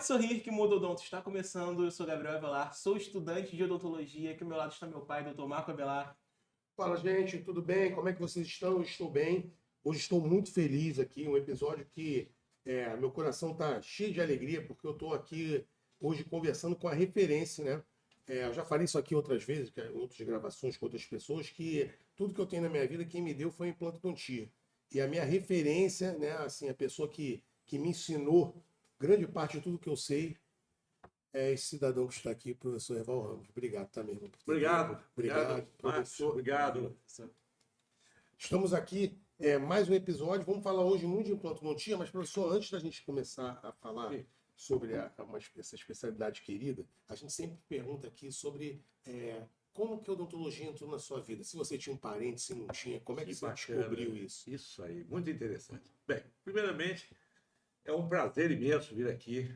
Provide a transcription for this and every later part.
Pode sorrir que muda odonto. Está começando. Eu sou Gabriel Avelar, sou estudante de odontologia. Aqui ao meu lado está meu pai, Dr. Marco Avelar. Fala, gente, tudo bem? Como é que vocês estão? Eu estou bem. Hoje estou muito feliz aqui, um episódio que meu coração está cheio de alegria, porque eu estou aqui hoje conversando com a referência, né? Eu já falei isso aqui outras vezes, em outras gravações com outras pessoas, que tudo que eu tenho na minha vida, quem me deu foi implantodontia. E a minha referência, né, assim, a pessoa que me ensinou grande parte de tudo que eu sei, é esse cidadão que está aqui, professor Eval Ramos. Obrigado também, irmão, por ter vindo. Obrigado, Márcio, professor. obrigado. Estamos aqui, mais um episódio. Vamos falar hoje muito de implantodontia, mas, professor, antes da gente começar a falar Sim. sobre essa especialidade querida, a gente sempre pergunta aqui sobre como que a odontologia entrou na sua vida. Se você tinha um parente, se não tinha, como é que você bacana. descobriu isso? Isso aí, muito interessante. Bem, primeiramente, é um prazer imenso vir aqui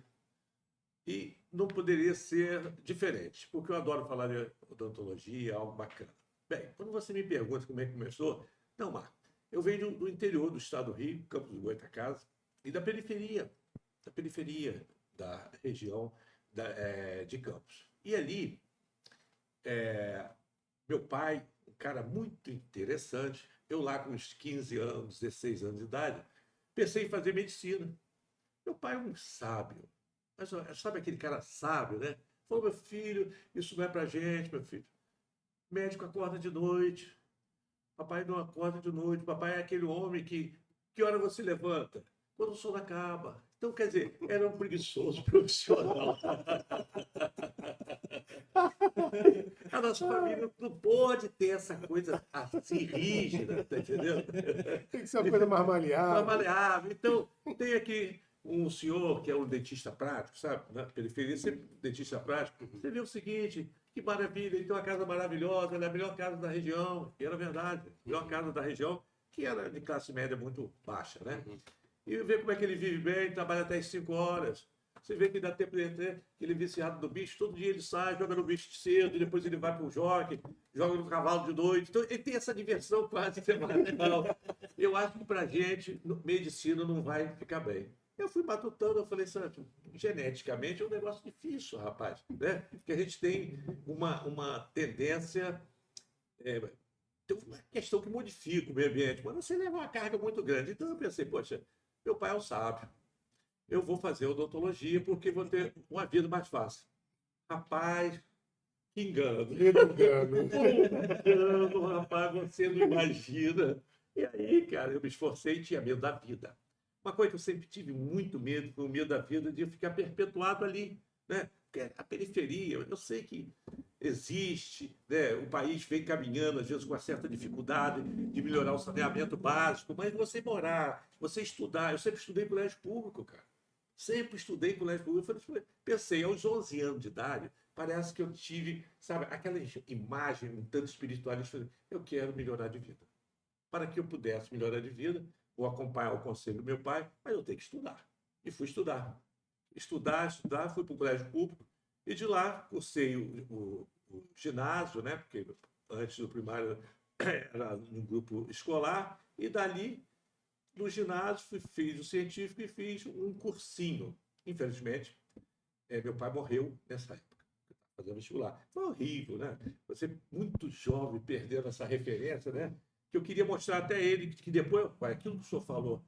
e não poderia ser diferente, porque eu adoro falar de odontologia, algo bacana. Bem, quando você me pergunta como é que começou, não, Marco, eu venho do interior do estado do Rio, Campos do Goytacazes, e da periferia da região de Campos. E ali, meu pai, um cara muito interessante, eu lá com uns 15 anos, 16 anos de idade, pensei em fazer medicina. Meu pai é um sábio, mas ó, sabe aquele cara sábio, né? Falou, meu filho, isso não é pra gente, meu filho. Médico acorda de noite, papai não acorda de noite, papai é aquele homem que hora você levanta? Quando o sono acaba. Então, quer dizer, era um preguiçoso profissional. A nossa família não pode ter essa coisa assim rígida, tá entendendo? Tem que ser uma coisa mais Mas maleável. maleável. Então, tem aqui um senhor que é um dentista prático, sabe? Na periferia, sempre dentista prático. Você vê o seguinte, que maravilha, ele tem uma casa maravilhosa, ele é a melhor casa da região. E era verdade, a melhor casa da região, que era de classe média muito baixa, né? E vê como é que ele vive bem, trabalha até as 5 horas. Você vê que dá tempo de ter aquele viciado do bicho, todo dia ele sai, joga no bicho de cedo, depois ele vai para o jockey, joga no cavalo de noite. Então ele tem essa diversão quase semanal. Eu acho que para a gente, medicina não vai ficar bem. Eu fui matutando, eu falei, Santo, geneticamente é um negócio difícil, rapaz, né? Porque a gente tem uma tendência, tem uma questão que modifica o meio ambiente, mas você leva uma carga muito grande. Então eu pensei, poxa, meu pai é um sábio, eu vou fazer odontologia porque vou ter uma vida mais fácil. Rapaz, que engano. Engano, rapaz, você não imagina. E aí, cara, eu me esforcei e tinha medo da vida. Uma coisa que eu sempre tive muito medo, foi o medo da vida de ficar perpetuado ali, né? Porque a periferia, eu sei que existe, né? O país vem caminhando, às vezes, com uma certa dificuldade de melhorar o saneamento básico, mas você morar, você estudar, eu sempre estudei em colégio público, cara. Sempre estudei em colégio público. Pensei, aos 11 anos de idade, parece que eu tive, sabe, aquela imagem um tanto espiritualista, eu quero melhorar de vida. Para que eu pudesse melhorar de vida, vou acompanhar o conselho do meu pai, mas eu tenho que estudar. E fui estudar. Estudar, fui para o colégio público, e de lá cursei o ginásio, né? Porque antes do primário era um grupo escolar, e dali, no ginásio, fiz o científico e fiz um cursinho. Infelizmente, meu pai morreu nessa época, fazendo vestibular. Foi horrível, né? Você, muito jovem, perdendo essa referência, né? Que eu queria mostrar até ele que depois, aquilo que o senhor falou,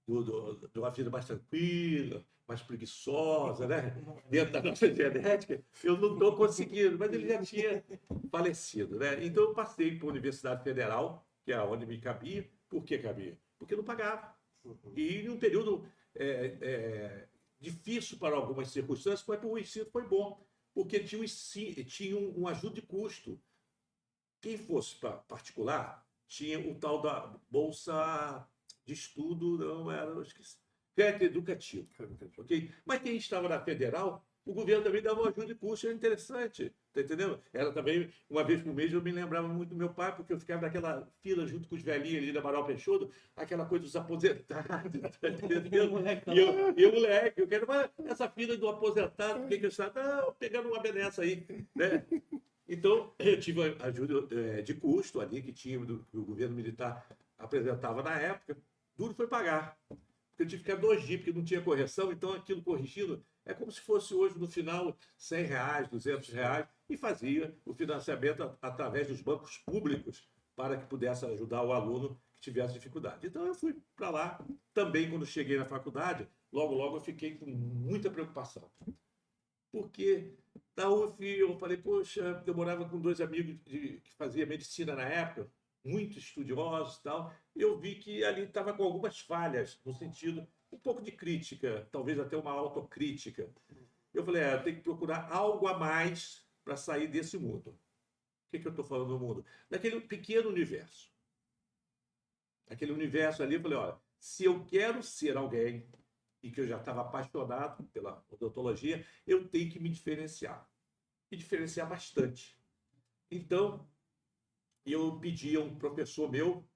de uma vida mais tranquila, mais preguiçosa, né? Dentro da nossa genética, eu não estou conseguindo, mas ele já tinha falecido, né? Então eu passei para a Universidade Federal, que é onde me cabia. Por que cabia? Porque não pagava. E em um período difícil para algumas circunstâncias, mas o ensino foi bom, porque tinha um ajuda de custo. Quem fosse para particular, tinha o tal da bolsa de estudo, não era, eu esqueci, crédito educativo, ok? Mas quem estava na federal, o governo também dava uma ajuda de custo, era interessante, tá entendendo? Era também, uma vez por mês, eu me lembrava muito do meu pai, porque eu ficava naquela fila junto com os velhinhos ali da Amaral Peixoto, aquela coisa dos aposentados, tá entendendo? E eu, moleque, eu quero essa fila do aposentado, porque que eu estava, não, pegando uma benessa aí, né? Então, eu tive a ajuda de custo ali que que o governo militar apresentava na época. Duro foi pagar. Porque eu tive que ficar 2 dias, porque não tinha correção, então aquilo corrigindo É como se fosse hoje, no final, R$ 100, R$ 200, e fazia o financiamento através dos bancos públicos para que pudesse ajudar o aluno que tivesse dificuldade. Então, eu fui para lá. Também, quando cheguei na faculdade, logo, logo eu fiquei com muita preocupação. Porque na UF eu falei, poxa, eu morava com dois amigos que faziam medicina na época, muito estudiosos e tal, e eu vi que ali estava com algumas falhas, no sentido, um pouco de crítica, talvez até uma autocrítica. Eu falei, eu tenho que procurar algo a mais para sair desse mundo. O que eu estou falando do mundo? Daquele pequeno universo. Aquele universo ali, eu falei, olha, se eu quero ser alguém, e que eu já estava apaixonado pela odontologia, eu tenho que me diferenciar. E diferenciar bastante. Então, eu pedi a um professor meu,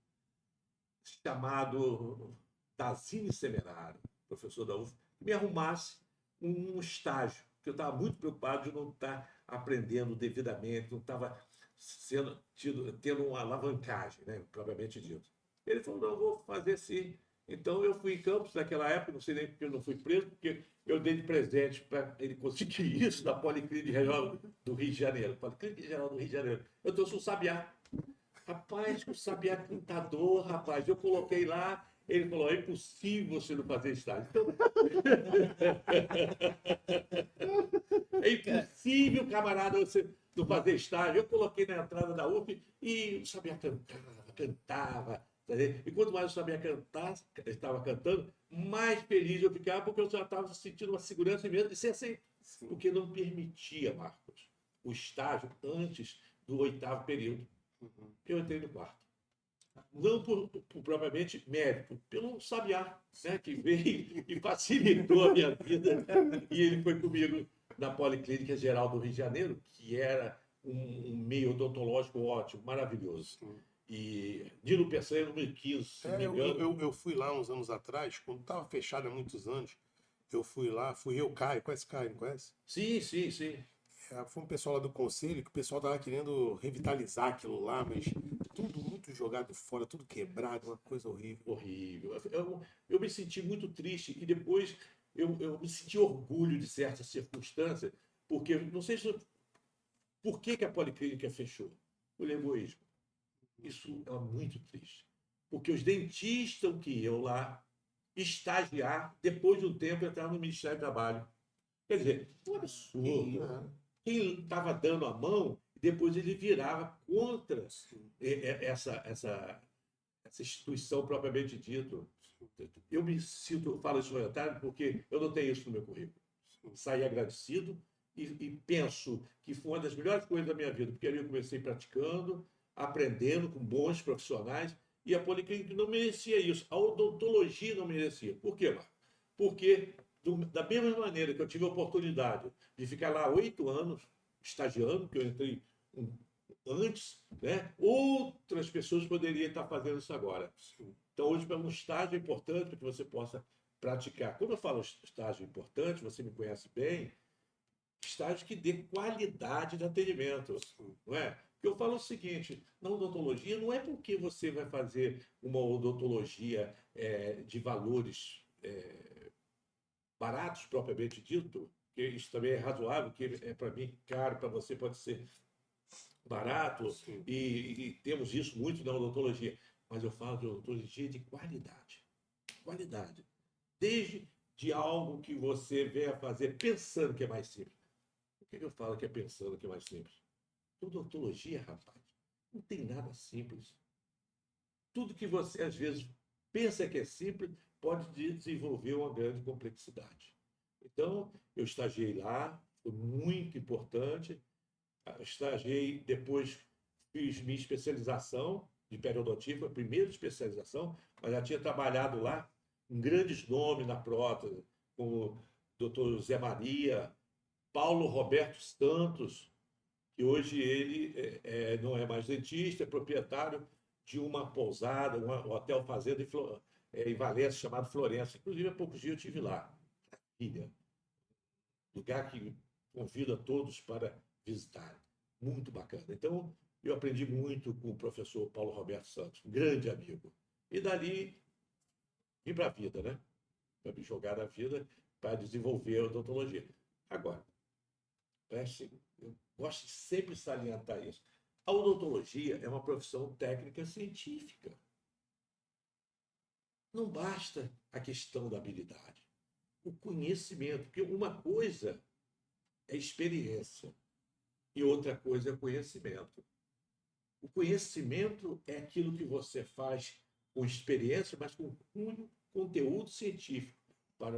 chamado Dazini Semeraro, professor da UF, que me arrumasse um estágio, porque eu estava muito preocupado de não estar aprendendo devidamente, não estava tendo uma alavancagem, né, propriamente dito. Ele falou, não, eu vou fazer sim. Então eu fui em Campos naquela época, não sei nem porque eu não fui preso, porque eu dei de presente para ele conseguir isso na Policlínica Geral do Rio de Janeiro. Policlínica Geral do Rio de Janeiro. Eu trouxe um sabiá. Rapaz, o sabiá cantador, rapaz. Eu coloquei lá, ele falou, é impossível você não fazer estágio. Então... é impossível, camarada, você não fazer estágio. Eu coloquei na entrada da UF e o sabiá cantava. E quanto mais eu sabia cantar, estava cantando, mais feliz eu ficava, porque eu já estava sentindo uma segurança mesmo de ser aceito. Porque não permitia, Marcos, o estágio antes do 8º período. Eu entrei no 4º. Não por propriamente mérito, pelo sabiá, né, que veio e facilitou a minha vida. E ele foi comigo na Policlínica Geral do Rio de Janeiro, que era um meio odontológico ótimo, maravilhoso. E Dino Peçanha, número 15, se não me engano. Eu fui lá uns anos atrás, quando estava fechado há muitos anos. Eu fui lá, fui eu, Caio. Conhece Caio, não conhece? Sim, sim, sim. Foi um pessoal lá do conselho que o pessoal tava querendo revitalizar aquilo lá, mas tudo muito jogado fora, tudo quebrado, uma coisa horrível. Horrível. Eu me senti muito triste e depois eu me senti orgulho de certas circunstâncias, porque não sei se. Por que a Policlínica fechou? O egoísmo. Isso é muito triste. Porque os dentistas que iam lá estagiar, depois de um tempo, entrar no Ministério do Trabalho. Quer dizer, um absurdo. Quem estava dando a mão, depois ele virava contra essa instituição propriamente dito. Eu me sinto, eu falo isso no comentário, porque eu não tenho isso no meu currículo. Saí agradecido e penso que foi uma das melhores coisas da minha vida, porque ali eu comecei praticando, aprendendo com bons profissionais, e a Policlínica não merecia isso. A odontologia não merecia. Por quê, Marco? Porque, da mesma maneira que eu tive a oportunidade de ficar lá 8 anos, estagiando, que eu entrei antes, né? Outras pessoas poderiam estar fazendo isso agora. Então, hoje, é um estágio importante para que você possa praticar. Quando eu falo estágio importante, você me conhece bem, estágio que dê qualidade de atendimento, não é? Porque eu falo o seguinte, na odontologia não é porque você vai fazer uma odontologia de valores baratos, propriamente dito, que isso também é razoável, que é para mim caro, para você pode ser barato, e temos isso muito na odontologia. Mas eu falo de odontologia de qualidade. Qualidade. Desde de algo que você venha fazer pensando que é mais simples. Por que eu falo que é pensando que é mais simples? Odontologia, rapaz, não tem nada simples. Tudo que você, às vezes, pensa que é simples, pode desenvolver uma grande complexidade. Então, eu estagiei lá, foi muito importante. Estagiei, depois fiz minha especialização de periodontia, foi a primeira especialização, mas já tinha trabalhado lá com grandes nomes na prótese, como o doutor Zé Maria, Paulo Roberto Santos, que hoje ele não é mais dentista, é proprietário de uma pousada, um hotel fazenda em Valença, chamado Florença. Inclusive, há poucos dias eu estive lá. Ilha. Lugar que convida todos para visitar. Muito bacana. Então, eu aprendi muito com o professor Paulo Roberto Santos, um grande amigo. E dali, vim para a vida, né? Para me jogar na vida. para desenvolver a odontologia. Agora, eu gosto de sempre salientar isso. A odontologia é uma profissão técnica científica. Não basta a questão da habilidade, o conhecimento, porque uma coisa é experiência e outra coisa é conhecimento. O conhecimento é aquilo que você faz com experiência, mas com um conteúdo científico,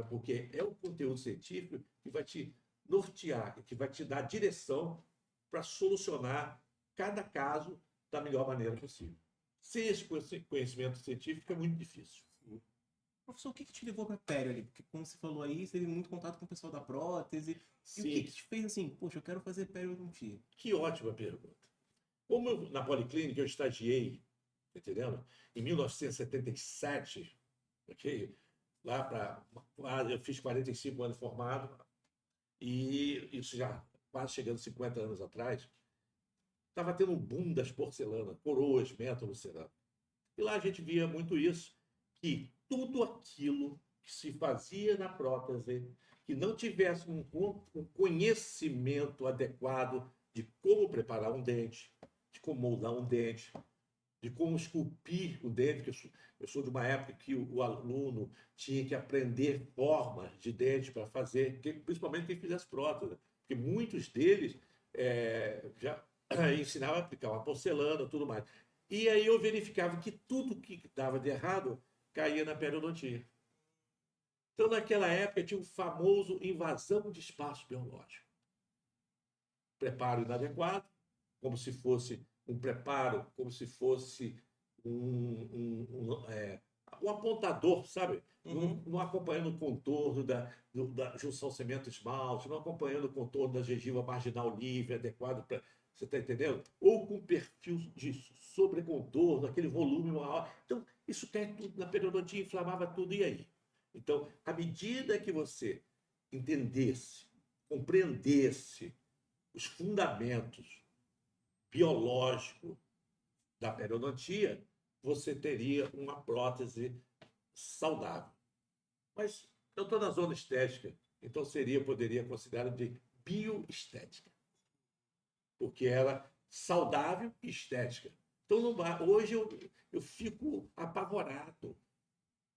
porque é o conteúdo científico que vai te nortear, que vai te dar direção para solucionar cada caso da melhor maneira possível. Sem esse conhecimento científico é muito difícil. Professor, o que te levou para a pério ali? Porque, como você falou aí, você teve muito contato com o pessoal da prótese. E Sim. o que te fez assim, poxa, eu quero fazer periodontia? Que ótima pergunta. Como na Policlínica eu estagiei, tá entendendo? Em 1977, ok? Eu fiz 45 anos formado, e isso já quase chegando 50 anos atrás, estava tendo um boom das porcelanas, coroas, método cerâmico. E lá a gente via muito isso, que tudo aquilo que se fazia na prótese, que não tivesse um conhecimento adequado de como preparar um dente, de como moldar um dente, de como esculpir o dente, que eu sou de uma época que o aluno tinha que aprender formas de dente para fazer, principalmente quem fizesse prótese, porque muitos deles já ensinavam a aplicar uma porcelana e tudo mais. E aí eu verificava que tudo que dava de errado caía na periodontia. Então, naquela época, tinha o famoso invasão de espaço biológico. Preparo inadequado, como se fosse um preparo, como se fosse um apontador, sabe? Não acompanhando o contorno da junção cimento-esmalte, não acompanhando o contorno da gengiva marginal livre, adequado para... Você está entendendo? Ou com perfil de sobrecontorno, aquele volume maior. Então, isso cai tudo na periodontia, inflamava tudo, e aí? Então, à medida que você entendesse, compreendesse os fundamentos biológicos da periodontia, você teria uma prótese saudável. Mas eu estou na zona estética, então poderia considerar de bioestética, porque ela saudável e estética. Então, hoje eu fico apavorado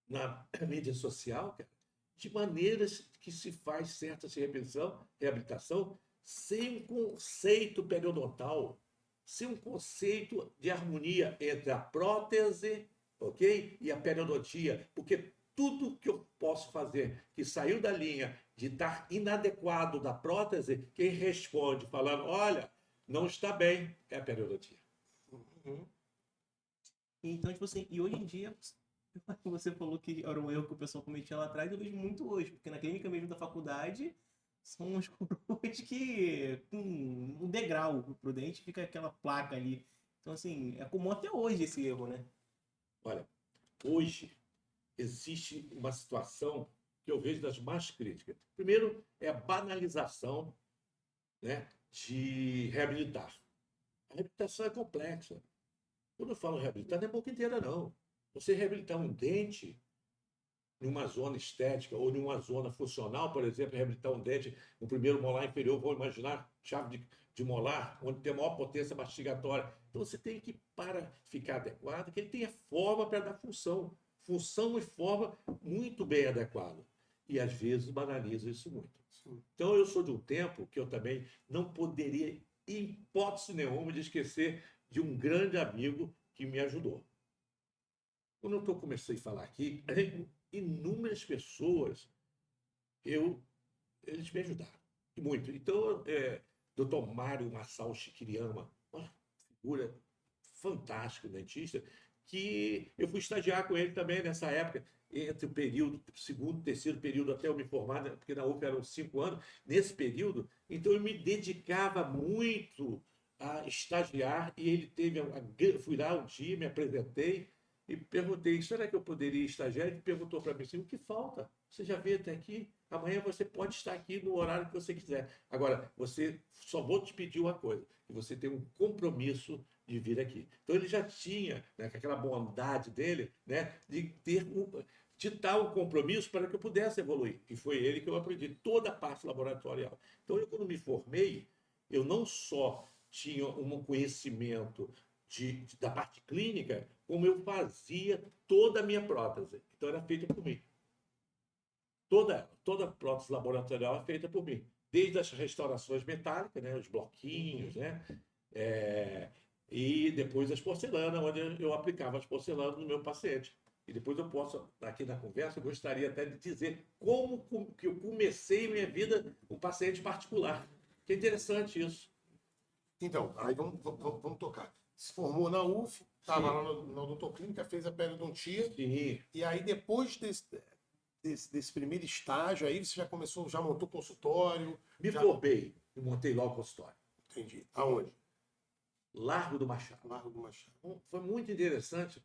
na mídia social, cara, de maneiras que se faz certa reabilitação sem um conceito periodontal, sem um conceito de harmonia entre a prótese, ok, e a periodontia, porque tudo que eu posso fazer que saiu da linha de estar inadequado da prótese, quem responde falando, olha, não está bem, é a periodontia. Então, tipo assim, e hoje em dia, você falou que era um erro que o pessoal cometia lá atrás, eu vejo muito hoje, porque na clínica mesmo da faculdade, são umas coroas que, com um degrau pro dente, fica aquela placa ali. Então, assim, é comum até hoje esse erro, né? Olha, hoje existe uma situação que eu vejo das mais críticas. Primeiro, é a banalização, né, de reabilitar. A reabilitação é complexa. Quando eu falo reabilitar, não é a boca inteira, não. Você reabilitar um dente em uma zona estética ou em uma zona funcional, por exemplo, reabilitar um dente no primeiro molar inferior, vou imaginar chave de molar, onde tem a maior potência mastigatória. Então você tem que, para ficar adequado, que ele tenha forma para dar função. Função e forma muito bem adequada. E às vezes banaliza isso muito. Então eu sou de um tempo que eu também não poderia, em hipótese nenhuma, de esquecer de um grande amigo que me ajudou. Quando eu comecei a falar aqui, inúmeras pessoas, eles me ajudaram, muito. Então, Dr. Mário Massal Chiquiriama, uma figura fantástica, dentista, que eu fui estagiar com ele também nessa época, entre o período, segundo, terceiro período, até eu me formar, porque na UF eram 5 anos, nesse período, então eu me dedicava muito a estagiar, e ele fui lá um dia, me apresentei, e perguntei, será que eu poderia estagiar? Ele perguntou para mim assim, o que falta? Você já veio até aqui? Amanhã você pode estar aqui no horário que você quiser. Agora, só vou te pedir uma coisa, que você tem um compromisso de vir aqui. Então ele já tinha, né, aquela bondade dele, né, ditar um compromisso para que eu pudesse evoluir. E foi ele que eu aprendi toda a parte laboratorial. Então, eu, quando me formei, eu não só tinha um conhecimento da parte clínica, como eu fazia toda a minha prótese. Então, era feita por mim. Toda prótese laboratorial é feita por mim. Desde as restaurações metálicas, né, os bloquinhos, né, e depois as porcelanas, onde eu aplicava as porcelanas no meu paciente. E depois eu posso, aqui na conversa, eu gostaria até de dizer como que eu comecei minha vida com paciente particular. Que é interessante isso. Então, aí vamos tocar. Se formou na UF, estava lá na odontoclínica, fez a periodontia. Sim. E aí, depois desse primeiro estágio, aí você já montou consultório? Me formei e montei logo o consultório. Entendi. Aonde? Largo do Machado. Largo do Machado. Foi muito interessante.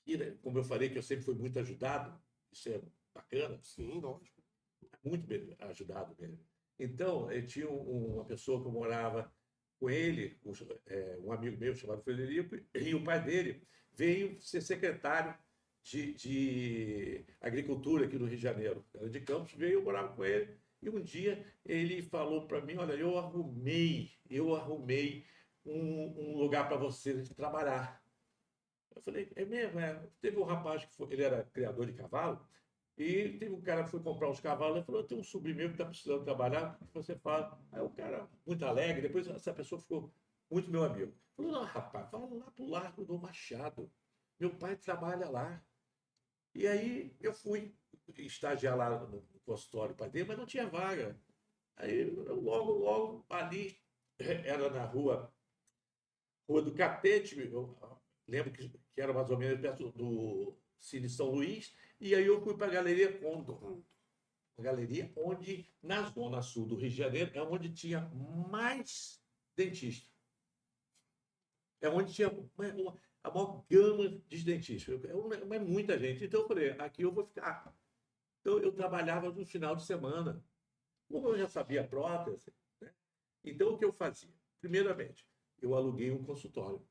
E, como eu falei, que eu sempre fui muito ajudado. Isso é bacana. Sim, lógico. Muito bem ajudado mesmo. Então, eu tinha uma pessoa que eu morava com ele, um amigo meu chamado Frederico, e o pai dele veio ser secretário de agricultura aqui no Rio de Janeiro. Era de Campos, veio, eu morava com ele. E um dia ele falou para mim, olha, eu arrumei um lugar para você trabalhar. Eu falei, é mesmo? Teve um rapaz ele era criador de cavalo, e teve um cara que foi comprar uns cavalos, ele falou, tem um sobrinho meu que está precisando trabalhar, o que você fala? Aí o cara, muito alegre, depois essa pessoa ficou muito meu amigo. Falou, não, rapaz, vai lá para o Largo do Machado. Meu pai trabalha lá. E aí eu fui estagiar lá no consultório para dele, mas não tinha vaga. Aí eu logo ali, era na Rua do Catete, eu lembro que era mais ou menos perto do Cine São Luís, e aí eu fui para a Galeria Condor. Uma galeria onde, na zona sul do Rio de Janeiro, é onde tinha mais dentista. É onde tinha a maior gama de dentistas. É muita gente. Então eu falei, aqui eu vou ficar. Então eu trabalhava no final de semana. Como eu já sabia a prótese, né? Então o que eu fazia? Primeiramente, eu aluguei um consultório.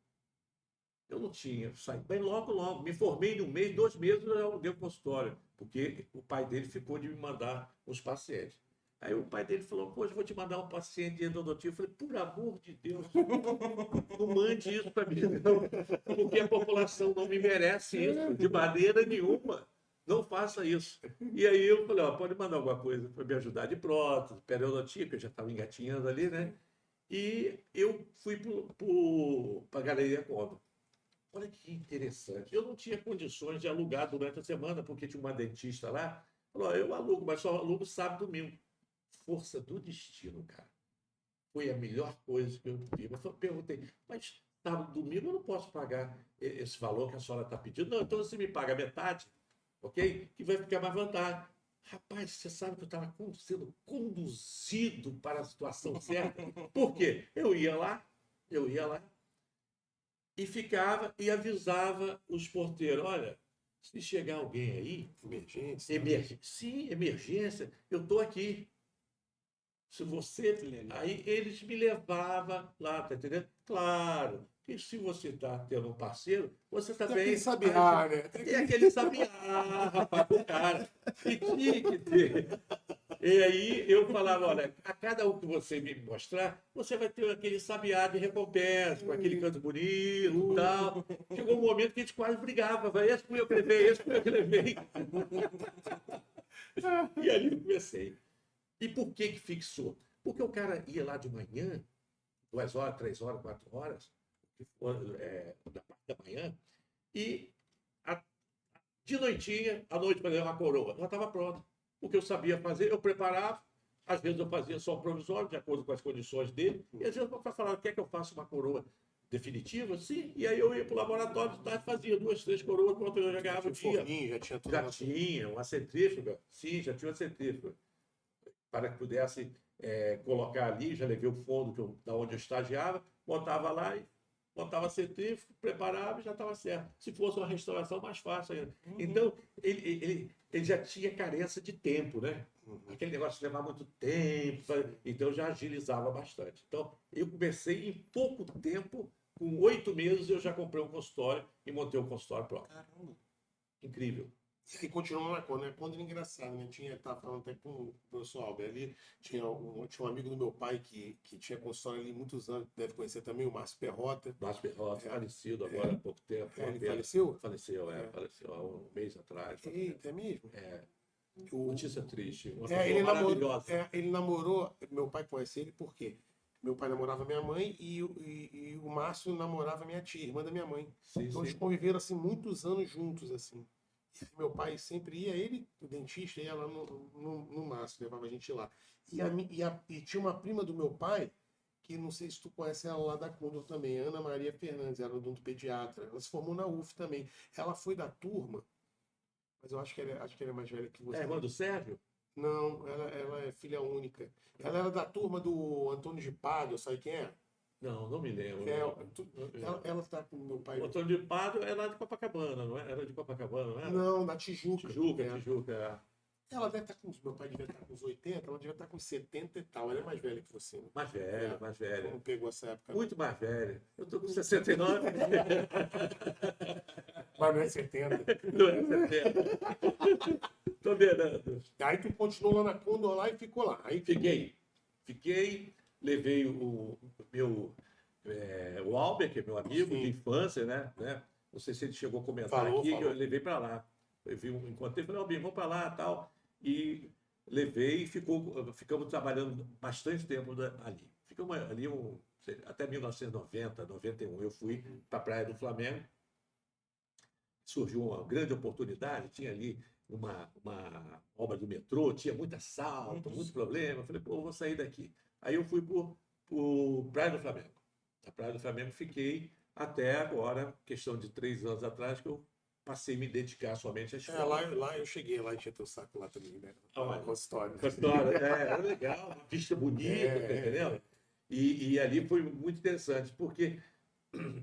Eu não tinha, saí bem logo. Me formei em um mês, 2 meses, eu aluguei um consultório, porque o pai dele ficou de me mandar os pacientes. Aí o pai dele falou, poxa, vou te mandar um paciente de endodontia. Eu falei, por amor de Deus, não mande isso para mim, não, porque a população não me merece isso, de maneira nenhuma. Não faça isso. E aí eu falei, pode mandar alguma coisa para me ajudar de prótese, periodontia, que eu já estava engatinhando ali, né? E eu fui para a Galeria Condor. Olha que interessante. Eu não tinha condições de alugar durante a semana, porque tinha uma dentista lá. Falou, eu alugo, mas só alugo sábado e domingo. Força do destino, cara. Foi a melhor coisa que eu tive. Eu perguntei, mas sábado e domingo eu não posso pagar esse valor que a senhora está pedindo? Não, então você me paga metade, ok? Que vai ficar mais vantagem. Rapaz, você sabe que eu estava sendo conduzido para a situação certa. Por quê? Eu ia lá, e ficava e avisava os porteiros, olha, se chegar alguém aí... Emergência. Sim, emergência, eu estou aqui. Se você... Aí eles me levavam lá, tá entendendo? Claro, que se você está tendo um parceiro, você também... Tem aquele sabiá, né? Tem aquele sabiá, rapaz, o cara. E tinha que ter. E aí eu falava, olha, a cada um que você me mostrar, você vai ter aquele sabiá de recompensa, com aquele canto bonito e tal. Chegou um momento que a gente quase brigava, vai, esse fui eu que levei, esse fui eu que levei. E ali eu comecei. E por que fixou? Porque o cara ia lá de manhã, 2 horas, 3 horas, 4 horas, da parte da manhã, e de noitinha, à noite, para levar uma coroa, já estava pronta. O que eu sabia fazer, eu preparava. Às vezes eu fazia só provisório, de acordo com as condições dele. E às vezes para falar, quer que eu faça uma coroa definitiva? Sim. E aí eu ia para o laboratório, fazia 2, 3 coroas, quando eu já ganhava o dia. Já tinha tudo. Já tinha uma centrífuga. Sim, já tinha uma centrífuga. Para que pudesse colocar ali, já levei o fundo da onde eu estagiava, botava lá e botava centrífugo, preparava e já estava certo. Se fosse uma restauração, mais fácil ainda. Então, ele já tinha carência de tempo, né? Aquele negócio de levar muito tempo, então já agilizava bastante. Então, eu comecei em pouco tempo, com 8 meses, eu já comprei um consultório e montei um consultório próprio. Caramba. Incrível. E aí continuou na Conda. A Conda era engraçado, né? Tava falando até com o professor Albert ali. Tinha um amigo do meu pai que tinha consultório ali há muitos anos, deve conhecer também, o Márcio Perrota. Márcio Perrota, falecido agora há pouco tempo. Uma Ele pena. faleceu? Faleceu há um mês atrás. Eita, é mesmo? É, O- notícia triste. Uma É, pessoa maravilhosa. ele namorou. Meu pai conhece ele por quê? Meu pai namorava minha mãe e o Márcio namorava minha tia, irmã da minha mãe. Sim, Então eles sim. conviveram assim muitos anos juntos assim. E aí meu pai sempre ia, ele, o dentista, ia lá no Márcio, levava a gente lá. E tinha uma prima do meu pai, que não sei se tu conhece ela lá da Condor também, Ana Maria Fernandes, ela é odontopediatra. Ela se formou na UF também. Ela foi da turma, mas eu acho que ela é mais velha que É você. irmã do Sérgio? Não, ela é filha única. Ela era da turma do Antônio de Pádua, sabe quem é? Não, não me lembro. É, Não. ela tá com meu pai. O Antônio de Pádua é lá de Copacabana, não é? Era de Copacabana, não era? Não, da Tijuca. Tijuca, É. Tijuca. É. Ela deve estar com. Meu pai devia estar com uns 80, ela devia estar com 70 e tal. Ela é mais velha que você, né? Mais velha, mais velha. Não pegou essa época. Muito mais velha. Eu tô com 69. Mas não é 70. Não é 70. Tô beirando. Aí tu continuou lá na Condor lá e ficou lá. Aí Fiquei, levei o meu, o Albert, que é meu amigo Sim. de infância, né? Não sei se ele chegou a comentar Falou. que eu levei para lá. Eu vi encontrei e falei, Albert, vamos para lá tal. E levei e ficamos trabalhando bastante tempo ali. Ficamos ali até 1990, 91. Eu fui para a Praia do Flamengo. Surgiu uma grande oportunidade, tinha ali uma obra do metrô, tinha muito assalto, muito problema. Eu falei, pô, eu vou sair daqui. Aí eu fui por Praia do Flamengo. Na Praia do Flamengo fiquei até agora, questão de 3 anos atrás, que eu passei a me dedicar somente à escola. Lá eu cheguei, lá enchia teu saco lá também, né? Olha, Com a história. Com a história, era legal, uma vista bonita, tá entendendo? E ali foi muito interessante, porque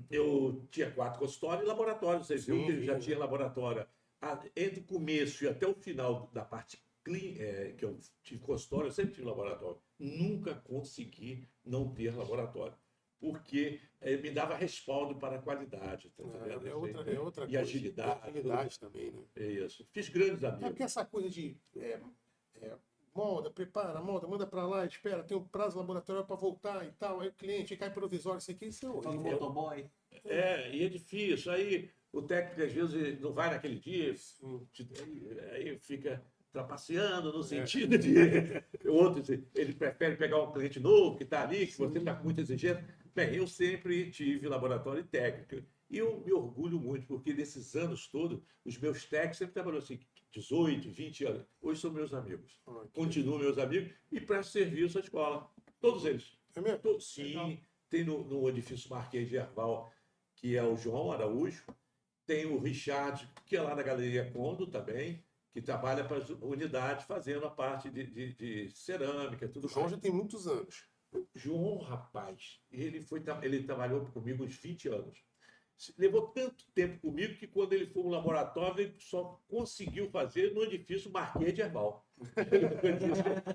eu tinha 4 consultórios e laboratórios. Vocês viram que já tinha laboratório. Entre o começo e até o final da parte clínica, que eu tive consultório, eu sempre tive laboratório. Nunca consegui não ter laboratório, porque me dava respaldo para a qualidade. Tá entendendo? É outra E coisa. agilidade. Agilidade também, né? É isso. Fiz grandes É amigos. porque essa coisa de molda, prepara, molda, manda para lá, espera, tem um prazo laboratorial para voltar e tal, aí o cliente cai provisório, isso aqui, isso é Fala do horrível. motoboy. E é difícil. Aí o técnico, às vezes, não vai naquele dia, aí fica trapaceando no sentido de. Outros, ele prefere pegar um cliente novo que está ali, que você está com muita exigência. Bem, eu sempre tive laboratório técnico. E eu me orgulho muito, porque nesses anos todos, os meus técnicos sempre trabalharam assim, 18, 20 anos. Hoje são meus amigos. Continuam meus amigos e prestam serviço à escola. Todos eles. É mesmo? Sim, Legal. tem no edifício Marquês de Herval, que é o João Araújo. Tem o Richard, que é lá na Galeria Condo também, que trabalha para as unidades, fazendo a parte de cerâmica, tudo O João mais. já tem muitos anos. João, rapaz, ele trabalhou comigo uns 20 anos. Levou tanto tempo comigo que quando ele foi no laboratório, ele só conseguiu fazer no edifício Marquês de Herval.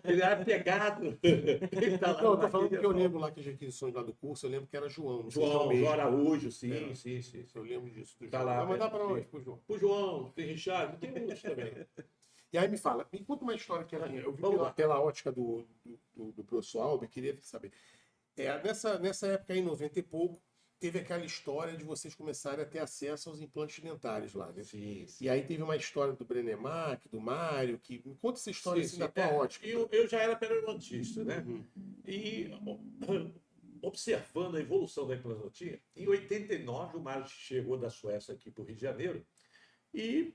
Ele era pegado. Ele tá lá Não, no eu tô falando Marquês de porque eu Herval. lembro lá que as requisições lá do curso, eu lembro que era João. Não sei se é o João mesmo. Araújo, sim, É. sim, sim. Eu lembro disso. Do Tá João. lá, Vai mandar para sim. onde, pro João? O João, tem Richard, tem outros também. E aí me fala, me conta uma história que eu vi Vamos lá. pela ótica do professor Albert, queria saber. Nessa época aí, 90 e pouco, teve aquela história de vocês começarem a ter acesso aos implantes dentários lá, né? Sim, sim. E aí teve uma história do Brenemark, do Mário, que me conta essa história assim, da tua ótica. Eu já era periodontista, né? Uhum. E observando a evolução da implantodontia, em 89 o Mário chegou da Suécia aqui para o Rio de Janeiro e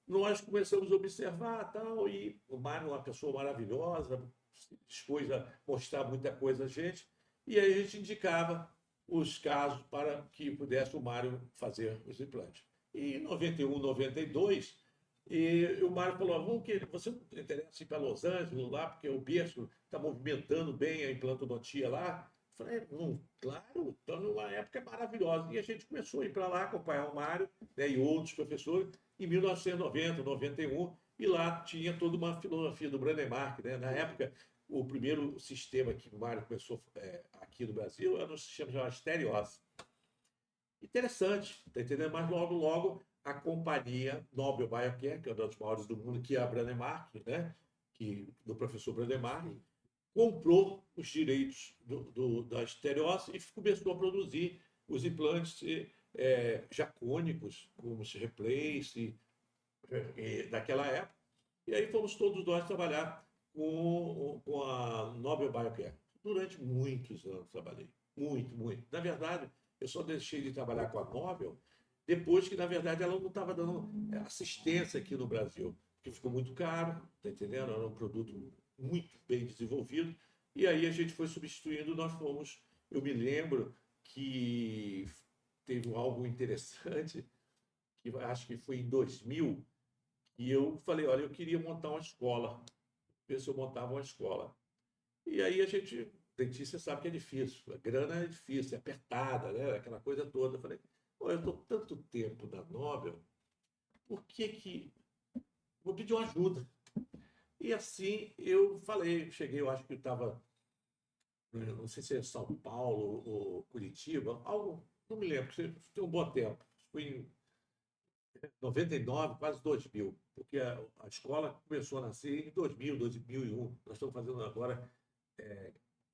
nós começamos a observar tal, e o Mário é uma pessoa maravilhosa, se dispôs a mostrar muita coisa a gente, e aí a gente indicava os casos para que pudesse o Mário fazer os implantes. E em 91, 92, o Mário falou, vamos que você não interessa ir para Los Angeles lá, porque o berço está movimentando bem a implantodontia lá. Eu falei, claro, então numa época maravilhosa. E a gente começou a ir para lá, acompanhar o Mário, né, e outros professores, em 1990, 91, e lá tinha toda uma filosofia do Brenemark, né? Na época, o primeiro sistema que o Mário começou aqui no Brasil era um sistema chamado estereose. Interessante, tá entendendo? Mas logo a companhia Nobel Biocare, que é uma das maiores do mundo, que é a Brademar, né? Do professor Brademar, comprou os direitos da estereose e começou a produzir os implantes jacônicos, como os Replace, daquela época. E aí fomos todos nós trabalhar com a Nobel Biocare. Durante muitos anos trabalhei. Muito, muito. Na verdade, eu só deixei de trabalhar com a Nobel depois que, na verdade, ela não estava dando assistência aqui no Brasil, porque ficou muito caro, tá entendendo? Era um produto muito bem desenvolvido. E aí a gente foi substituindo, nós fomos. Eu me lembro que teve algo interessante, que acho que foi em 2000, e eu falei, olha, eu queria montar uma escola, ver se eu montava uma escola. E aí a gente, dentista sabe que é difícil, a grana é difícil, é apertada, né? Aquela coisa toda. Eu falei, eu estou tanto tempo na Nobel, por que vou pedir uma ajuda? E assim eu falei, cheguei, eu acho que eu estava, não sei se é São Paulo ou Curitiba, algo, não me lembro, tem um bom tempo. Fui em 99, quase 2000, porque a escola começou a nascer em 2000, 2001. Nós estamos fazendo agora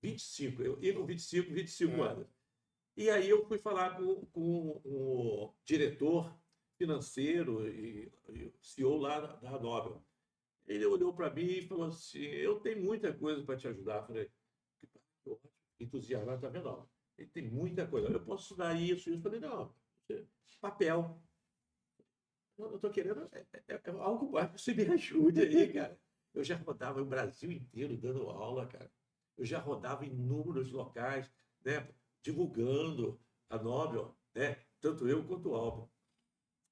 25, eu ia com 25 anos. E aí eu fui falar com o diretor financeiro e CEO lá da Nobel. Ele olhou para mim e falou assim, eu tenho muita coisa para te ajudar. Eu falei, entusiasmado, está vendo? Não, ele tem muita coisa. Eu posso estudar isso. Eu falei, não, papel. Eu estou querendo algo mais que você me ajude aí, cara. Eu já rodava o Brasil inteiro dando aula, cara. Eu já rodava em inúmeros locais, né, divulgando a Nobel, né, tanto eu quanto o Albert.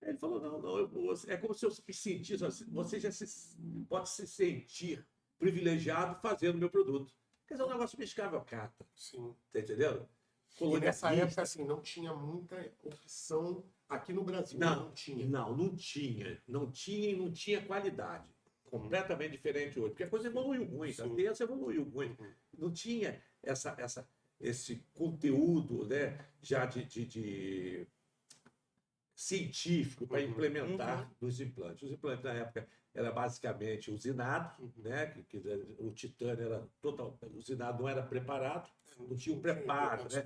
Aí ele falou, não, é como se eu me sentisse, você já pode se sentir privilegiado fazendo meu produto. Quer dizer, é um negócio meio escravocrata. Sim. Tá entendendo? E nessa época, assim, não tinha muita opção aqui no Brasil. Não tinha. Não tinha. Não tinha e não tinha qualidade. Completamente diferente hoje. Porque a coisa evoluiu muito, a ciência evoluiu muito. Não tinha esse conteúdo, né, já de científico para implementar nos implantes. Os implantes na época era basicamente usinado, né? O titânio era total, usinado, não era preparado, não tinha um preparo, né?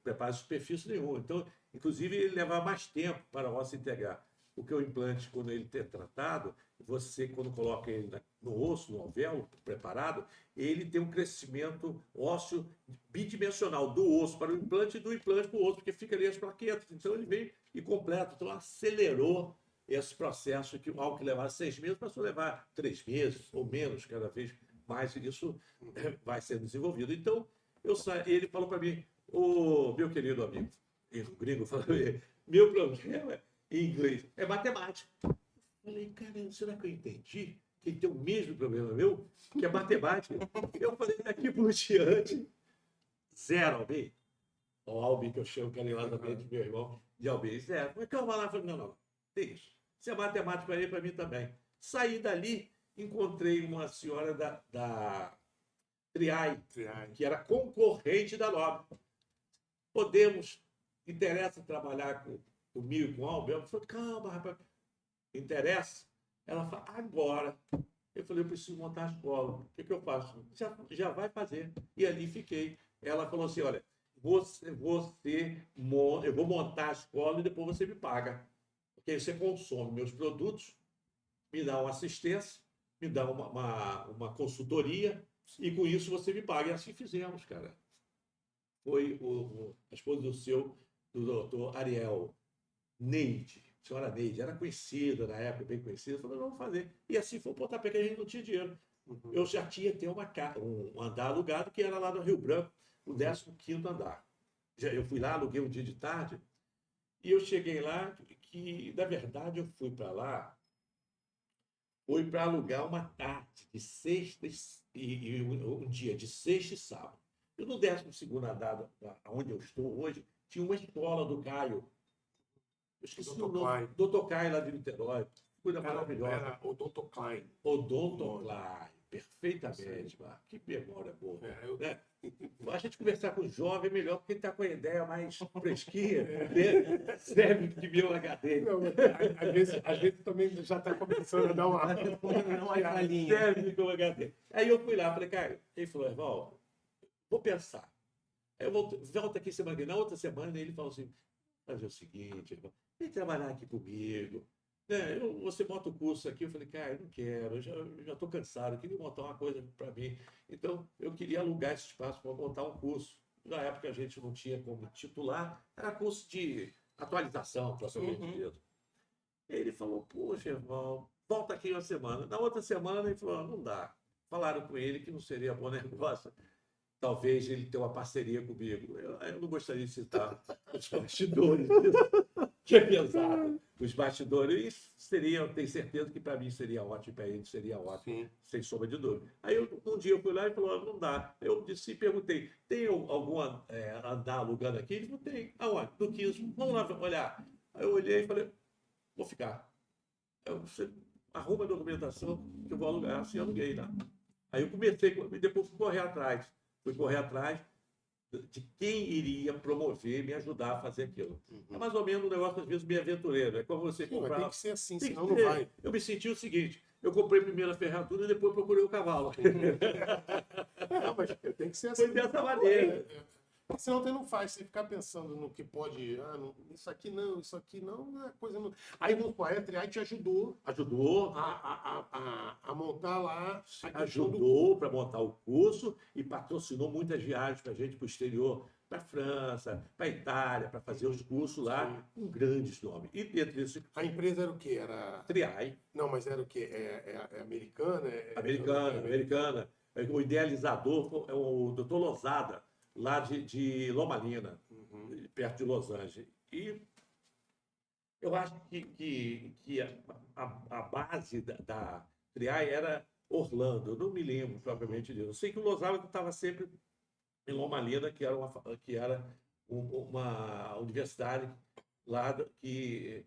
Preparo de superfície nenhum. Então, inclusive, ele levava mais tempo para o osso integrar. Porque o implante, quando ele é tratado, você, quando coloca ele no osso, no alvéolo preparado, ele tem um crescimento ósseo bidimensional do osso para o implante e do implante para o osso, porque fica ali as plaquetas. Então, ele vem e completa. Então, acelerou esse processo, algo que levava 6 meses, passou a levar 3 meses ou menos, cada vez mais isso vai sendo desenvolvido. Então, ele falou para mim, meu querido amigo, o gringo falou, meu problema em inglês é matemática. Eu falei, caramba, será que eu entendi? Que ele tem o mesmo problema meu, que é matemática. Eu falei, daqui por diante, zero, Albi. O Albi, que eu chamo carinhosamente meu irmão de Albi, zero. Mas calma lá, eu falei, não, tem isso. Isso é matemática para mim também. Saí dali, encontrei uma senhora da Triai, que era concorrente da Nobel. Interessa trabalhar comigo e com o Albi? Eu falei, calma, rapaz, interessa? Ela falou, agora. Eu falei, eu preciso montar a escola. O que eu faço? Já vai fazer. E ali fiquei. Ela falou assim, olha, eu vou montar a escola e depois você me paga. Porque aí você consome meus produtos, me dá uma assistência, me dá uma consultoria, e com isso você me paga. E assim fizemos, cara. Foi a esposa do doutor Ariel, Neide, senhora Neide, era conhecida na época, bem conhecida, falou, vamos fazer. E assim foi o pontapé, que a gente não tinha dinheiro. Eu já tinha um andar alugado, que era lá no Rio Branco, o 15º andar. Eu fui lá, aluguei um dia de tarde, e eu cheguei lá, que na verdade eu fui para lá, foi para alugar uma tarde de sexta e um dia de sexta e sábado. E no 12º andar, onde eu estou hoje, tinha uma escola do Caio. Eu esqueci o nome. Dr. Caio, lá de Niterói. Coisa maravilhosa. Era o Dr. Klein. O Dr. Klein. Perfeitamente, Marco. Que memória boa. a gente conversar com o jovem é melhor, porque ele está com a ideia mais fresquinha, né? Serve de meu HD. Não, às vezes também já está começando a dar uma. Uma palhinha. Serve de meu HD. Aí eu fui lá, falei, cara, ele falou, irmão, vou pensar. Aí eu volto aqui semana que vem. Na outra semana ele falou assim, fazer o seguinte, irmão, vem trabalhar aqui comigo. Né? Você bota o curso aqui, eu falei, cara, eu não quero, eu já estou cansado, eu queria montar uma coisa para mim. Então, eu queria alugar esse espaço para montar um curso. Na época a gente não tinha como titular, era curso de atualização, propriamente dito. Ele falou, poxa, irmão, volta aqui uma semana. Na outra semana ele falou, não dá. Falaram com ele que não seria bom negócio. Talvez ele tenha uma parceria comigo. Eu não gostaria de citar os bastidores, que é pesado. Os bastidores seriam, eu tenho certeza que para mim seria ótimo, para ele seria ótimo, Sim. sem sombra de dúvida. Aí um dia eu fui lá e falou, não dá. Eu disse, perguntei, tem algum andar alugando aqui? Ele falou, tem. Aonde? No 15. Vamos lá olhar. Aí eu olhei e falei, vou ficar. Você arruma a documentação que eu vou alugar. Assim, eu aluguei lá. Aí eu comecei, e depois fui correr atrás. Fui correr atrás de quem iria promover, me ajudar a fazer aquilo. É mais ou menos um negócio, às vezes, meio aventureiro. É como você Sim, comprar... mas tem que ser assim, Tem que senão não ser. vai. Eu me senti o seguinte, eu comprei primeiro a ferradura e depois procurei o cavalo. Não, mas tem que ser assim. Foi dessa maneira. Senão você não faz, você ficar pensando no que pode, isso aqui não, a coisa não. Aí a Triai te ajudou Ajudou, a montar lá a questão ajudou para montar o curso e patrocinou muitas viagens para a gente para o exterior, para a França, para a Itália, para fazer os cursos lá, com grandes nomes. E dentro desse A empresa era o quê? Era... Triai, Não, mas era o quê? É americana? americana. O idealizador é o Dr. Lozada, lá de Loma Linda, perto de Los Angeles. E eu acho que a base da Triai era Orlando, eu não me lembro propriamente disso. Eu sei que o Lozada estava sempre em Loma Linda, que era uma universidade lá que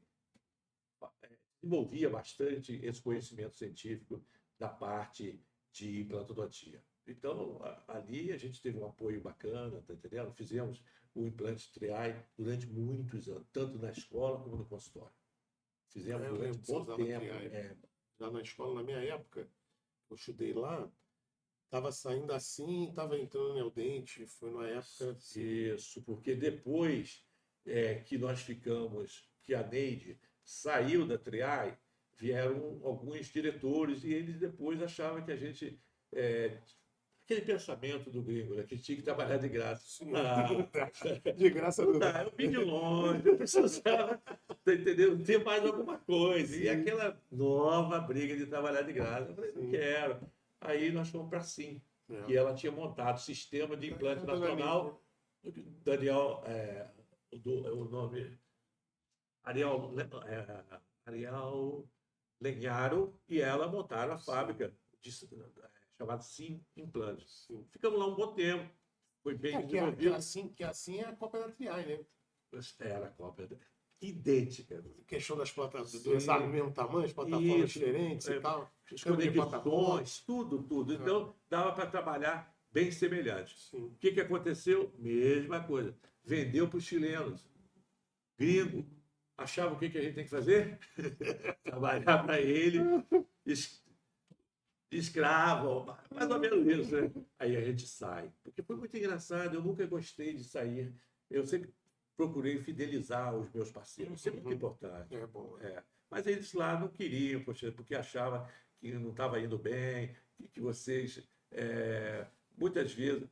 desenvolvia bastante esse conhecimento científico da parte de implantodontia. Então, ali a gente teve um apoio bacana, tá entendendo? Fizemos o implante Triai durante muitos anos, tanto na escola como no consultório. Fizemos Eu durante lembro que você bom usava tempo. Triai. Já na escola, na minha época, eu estudei lá, estava saindo assim, estava entrando no dente, foi numa época... Isso, porque depois que nós ficamos, que a Neide saiu da Triai, vieram alguns diretores e eles depois achavam que a gente... aquele pensamento do gringo, né, que tinha que trabalhar de graça. De graça Não dá, eu vim de longe, eu precisava, tá entendendo? Ter mais alguma coisa. E aquela nova briga de trabalhar de graça. Eu falei, não quero. Aí nós fomos para a Sim, que ela tinha montado o sistema de implante nacional. Daniel, o nome, Ariel Lenharo, e ela montaram a fábrica chamada Sim Implantes. Ficamos lá um bom tempo. Foi bem desenvolvido. Que assim é a cópia da Triai, né? Era a cópia idêntica. A questão das plataformas, do mesmo tamanho, as plataformas diferentes e tal. As conexões, tudo. Então, dava para trabalhar bem semelhante. Sim. O que aconteceu? Mesma coisa. Vendeu para os chilenos. Gringo. Achava o que a gente tem que fazer? Trabalhar para ele. Escravo, mais ou menos isso, né? Aí a gente sai. Porque foi muito engraçado, eu nunca gostei de sair. Eu sempre procurei fidelizar os meus parceiros, isso é muito importante. É bom. Mas eles lá não queriam, porque achavam que não estava indo bem, que vocês, muitas vezes,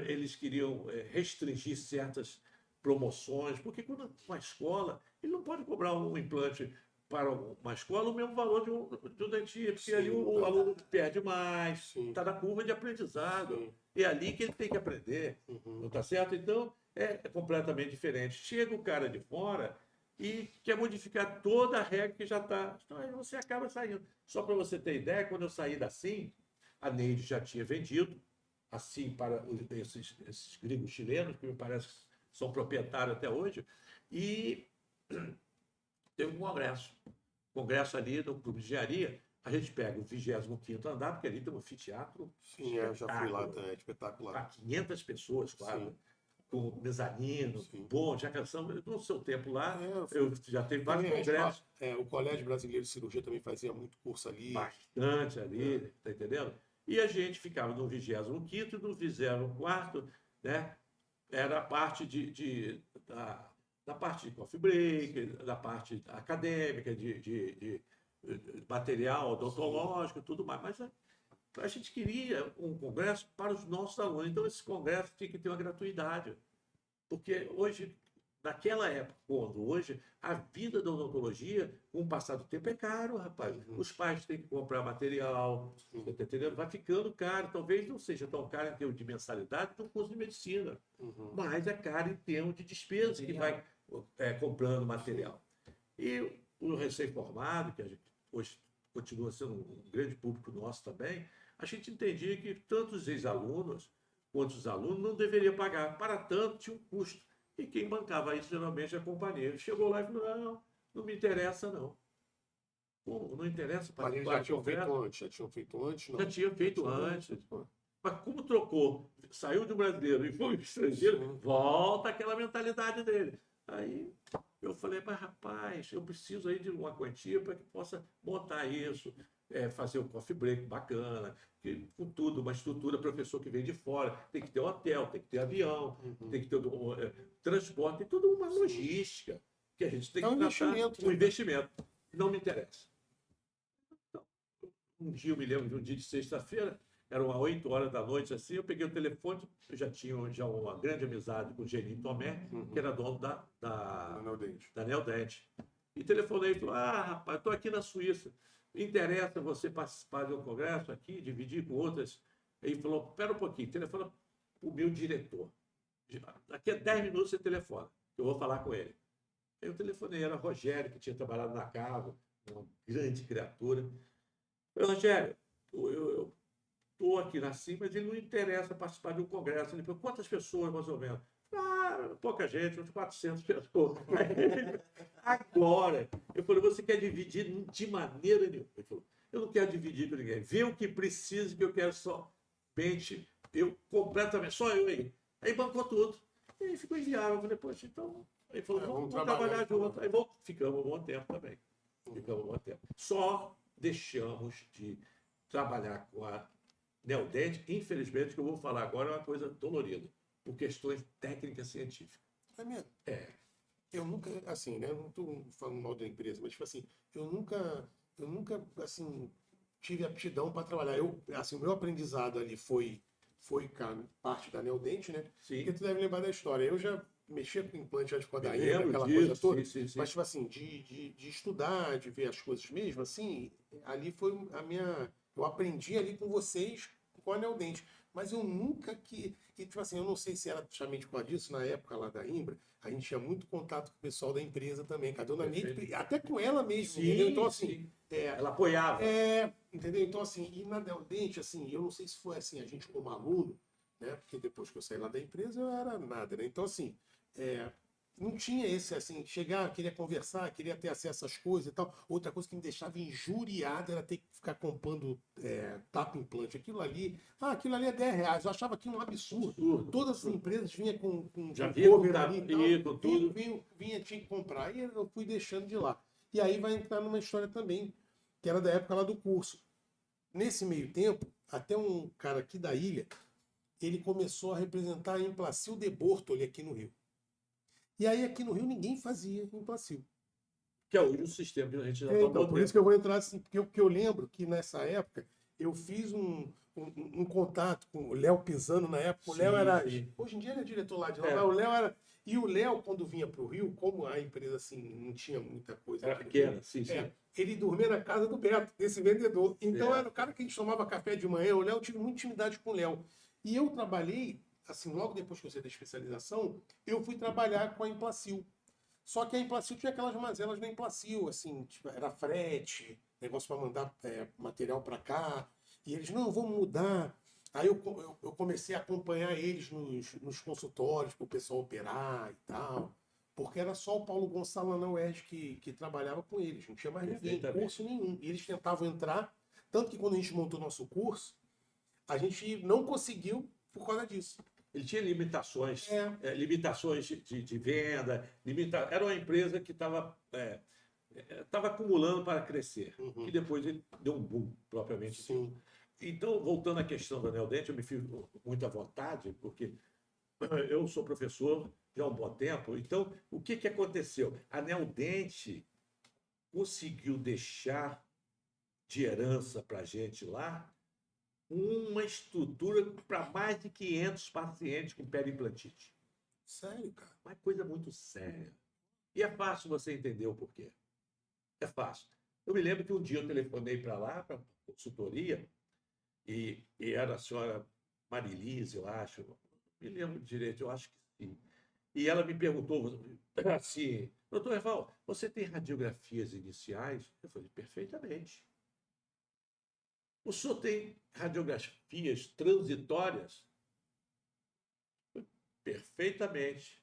eles queriam restringir certas promoções, porque quando uma escola, ele não pode cobrar um implante para uma escola o mesmo valor de um dentista, porque ali o aluno perde mais, está na curva de aprendizado. Sim. É ali que ele tem que aprender, não está certo? Então, é completamente diferente. Chega o cara de fora e quer modificar toda a regra que já está. Então, aí você acaba saindo. Só para você ter ideia, quando eu saí da Sim, a Neide já tinha vendido a Sim para esses gringos chilenos, que me parece que são proprietários até hoje, e teve um congresso ali no Clube de Engenharia, a gente pega o 25º andar, porque ali tem um anfiteatro Sim, eu já fui lá, espetáculo, é espetacular. para 500 pessoas, quase, Sim, com mezanino, sim. bom, já cansamos. No seu tempo lá, É, eu já teve vários também, congressos, o Colégio Brasileiro de Cirurgia também fazia muito curso ali. bastante ali, tá entendendo? E a gente ficava no 25º e no 24º, né? Era a parte da parte de coffee break, da parte acadêmica, de material odontológico e tudo mais. Mas a gente queria um congresso para os nossos alunos. Então, esse congresso tinha que ter uma gratuidade. Porque hoje, naquela época, quando hoje, a vida da odontologia, com o passar do tempo, é caro, rapaz. Os pais têm que comprar material, você tá entendendo? Vai ficando caro. Talvez não seja tão caro em termos de mensalidade do curso de medicina, mas é caro em termos de despesas que vai comprando material. E o recém-formado, que a gente hoje continua sendo um grande público nosso também, a gente entendia que tanto os ex-alunos quanto os alunos não deveriam pagar. Para tanto, tinha um custo. E quem bancava isso, geralmente, é a companhia. Chegou lá e falou, não me interessa, não. Como? Não interessa Mas eles participar já de tinham feito congresso? antes, não? Já tinha feito Já tinha antes. Mas como trocou, saiu de um brasileiro e foi um estrangeiro, Sim. volta aquela mentalidade dele. Aí eu falei, mas rapaz, eu preciso aí de uma quantia para que possa montar isso, fazer um coffee break bacana, com tudo, uma estrutura, professor que vem de fora, tem que ter hotel, tem que ter avião, tem que ter transporte, tem toda uma logística que a gente tem É que um tratar, investimento, um né? investimento. Não me interessa. Então, um dia, eu me lembro de um dia de sexta-feira, eram às 8 horas da noite, assim, eu peguei o telefone, eu já tinha uma grande amizade com o Geni Tomé, que era dono da Neodente. E telefonei e falou, rapaz, estou aqui na Suíça, me interessa você participar de um congresso aqui, dividir com outras. Ele falou, espera um pouquinho, telefona para o meu diretor. Daqui a 10 minutos você telefona, eu vou falar com ele. Aí eu telefonei, era Rogério, que tinha trabalhado na Cavo, uma grande criatura. Eu falei, Rogério, eu estou aqui na CIM, mas ele não interessa participar de um congresso. Ele falou, quantas pessoas, mais ou menos? Pouca gente, uns 400 pessoas. Agora, eu falei, você quer dividir de maneira nenhuma? Ele falou, eu não quero dividir com ninguém. Vê o que precisa, que eu quero somente, eu completamente, só eu aí. Aí bancou tudo. E aí ficou inviável. Eu falei, poxa, então... Ele falou, vamos trabalhar junto. Aí ficamos um bom tempo também. Ficamos um bom tempo. Só deixamos de trabalhar com a Neodente, infelizmente, que eu vou falar agora é uma coisa dolorida, por questões técnicas científicas. É mesmo? Eu nunca, assim, né? Não estou falando mal da empresa, mas, tipo assim, eu nunca, assim, tive aptidão para trabalhar. Assim, o meu aprendizado ali foi parte da Neodente, né? Sim. Porque tu deve lembrar da história. Eu já mexia com implante de podaína, lembro aquela disso, coisa toda. sim. Mas, tipo assim, de estudar, de ver as coisas mesmo, assim, ali foi a minha... Eu aprendi ali com vocês, com a Neodente. Mas eu nunca tipo assim, eu não sei se era justamente por causa disso, na época lá da Imbra, a gente tinha muito contato com o pessoal da empresa também, com a dona Nete, até com ela mesmo, entendeu? Então, assim, ela apoiava. entendeu? Então, assim, e na Neodente, assim, eu não sei se foi assim, a gente como aluno, né? Porque depois que eu saí lá da empresa, eu era nada, né? Então, assim, não tinha esse, assim, chegar, queria conversar, queria ter acesso às coisas e tal. Outra coisa que me deixava injuriado era ter que ficar comprando tapa implante. Aquilo ali é R$10. Eu achava aquilo um absurdo. Todas as empresas vinham com Já com vinha com cover ali e tapinha, tal. com tudo. Tinha que comprar. E eu fui deixando de lá. E aí vai entrar numa história também, que era da época lá do curso. Nesse meio tempo, até um cara aqui da ilha, ele começou a representar a Implacil de Bortoli aqui no Rio. E aí aqui no Rio ninguém fazia Implacil. Que é hoje o sistema que a gente já Então, por isso que eu vou entrar assim, porque eu lembro que nessa época eu fiz um contato com o Léo Pisano na época. O Léo era. Hoje em dia ele é diretor lá de lá, mas o Léo era. E o Léo, quando vinha para o Rio, como a empresa assim não tinha muita coisa. Era pequena, sim. Ele dormia na casa do Beto, desse vendedor. Então era o cara que a gente tomava café de manhã. O Léo, eu tive muita intimidade com o Léo. E eu trabalhei, assim, logo depois que eu saí da especialização, eu fui trabalhar com a Implacil. Só que a Implacil tinha aquelas mazelas da Implacil, assim, tipo, era frete, negócio para mandar material para cá. E eles, não, vamos mudar. Aí eu comecei a acompanhar eles nos consultórios para o pessoal operar e tal. Porque era só o Paulo Gonçalo na UERJ que trabalhava com eles, não tinha mais ninguém, curso nenhum. E eles tentavam entrar, tanto que quando a gente montou nosso curso, a gente não conseguiu por causa disso. Ele tinha limitações, É. limitações de venda, era uma empresa que estava acumulando para crescer, Uhum. que depois ele deu um boom, propriamente dito. Sim. Então, voltando à questão da Neodente, eu me fico muito à vontade, porque eu sou professor já há um bom tempo. Então, o que aconteceu? A Neodente conseguiu deixar de herança para a gente lá uma estrutura para mais de 500 pacientes com periimplantite. Sério, cara? Uma coisa muito séria. E é fácil você entender o porquê. É fácil. Eu me lembro que um dia eu telefonei para lá, para a consultoria, e era a senhora Marilise, eu acho. Não me lembro direito, eu acho que sim. E ela me perguntou assim, doutor Eval, você tem radiografias iniciais? Eu falei, perfeitamente. O senhor tem radiografias transitórias? Perfeitamente.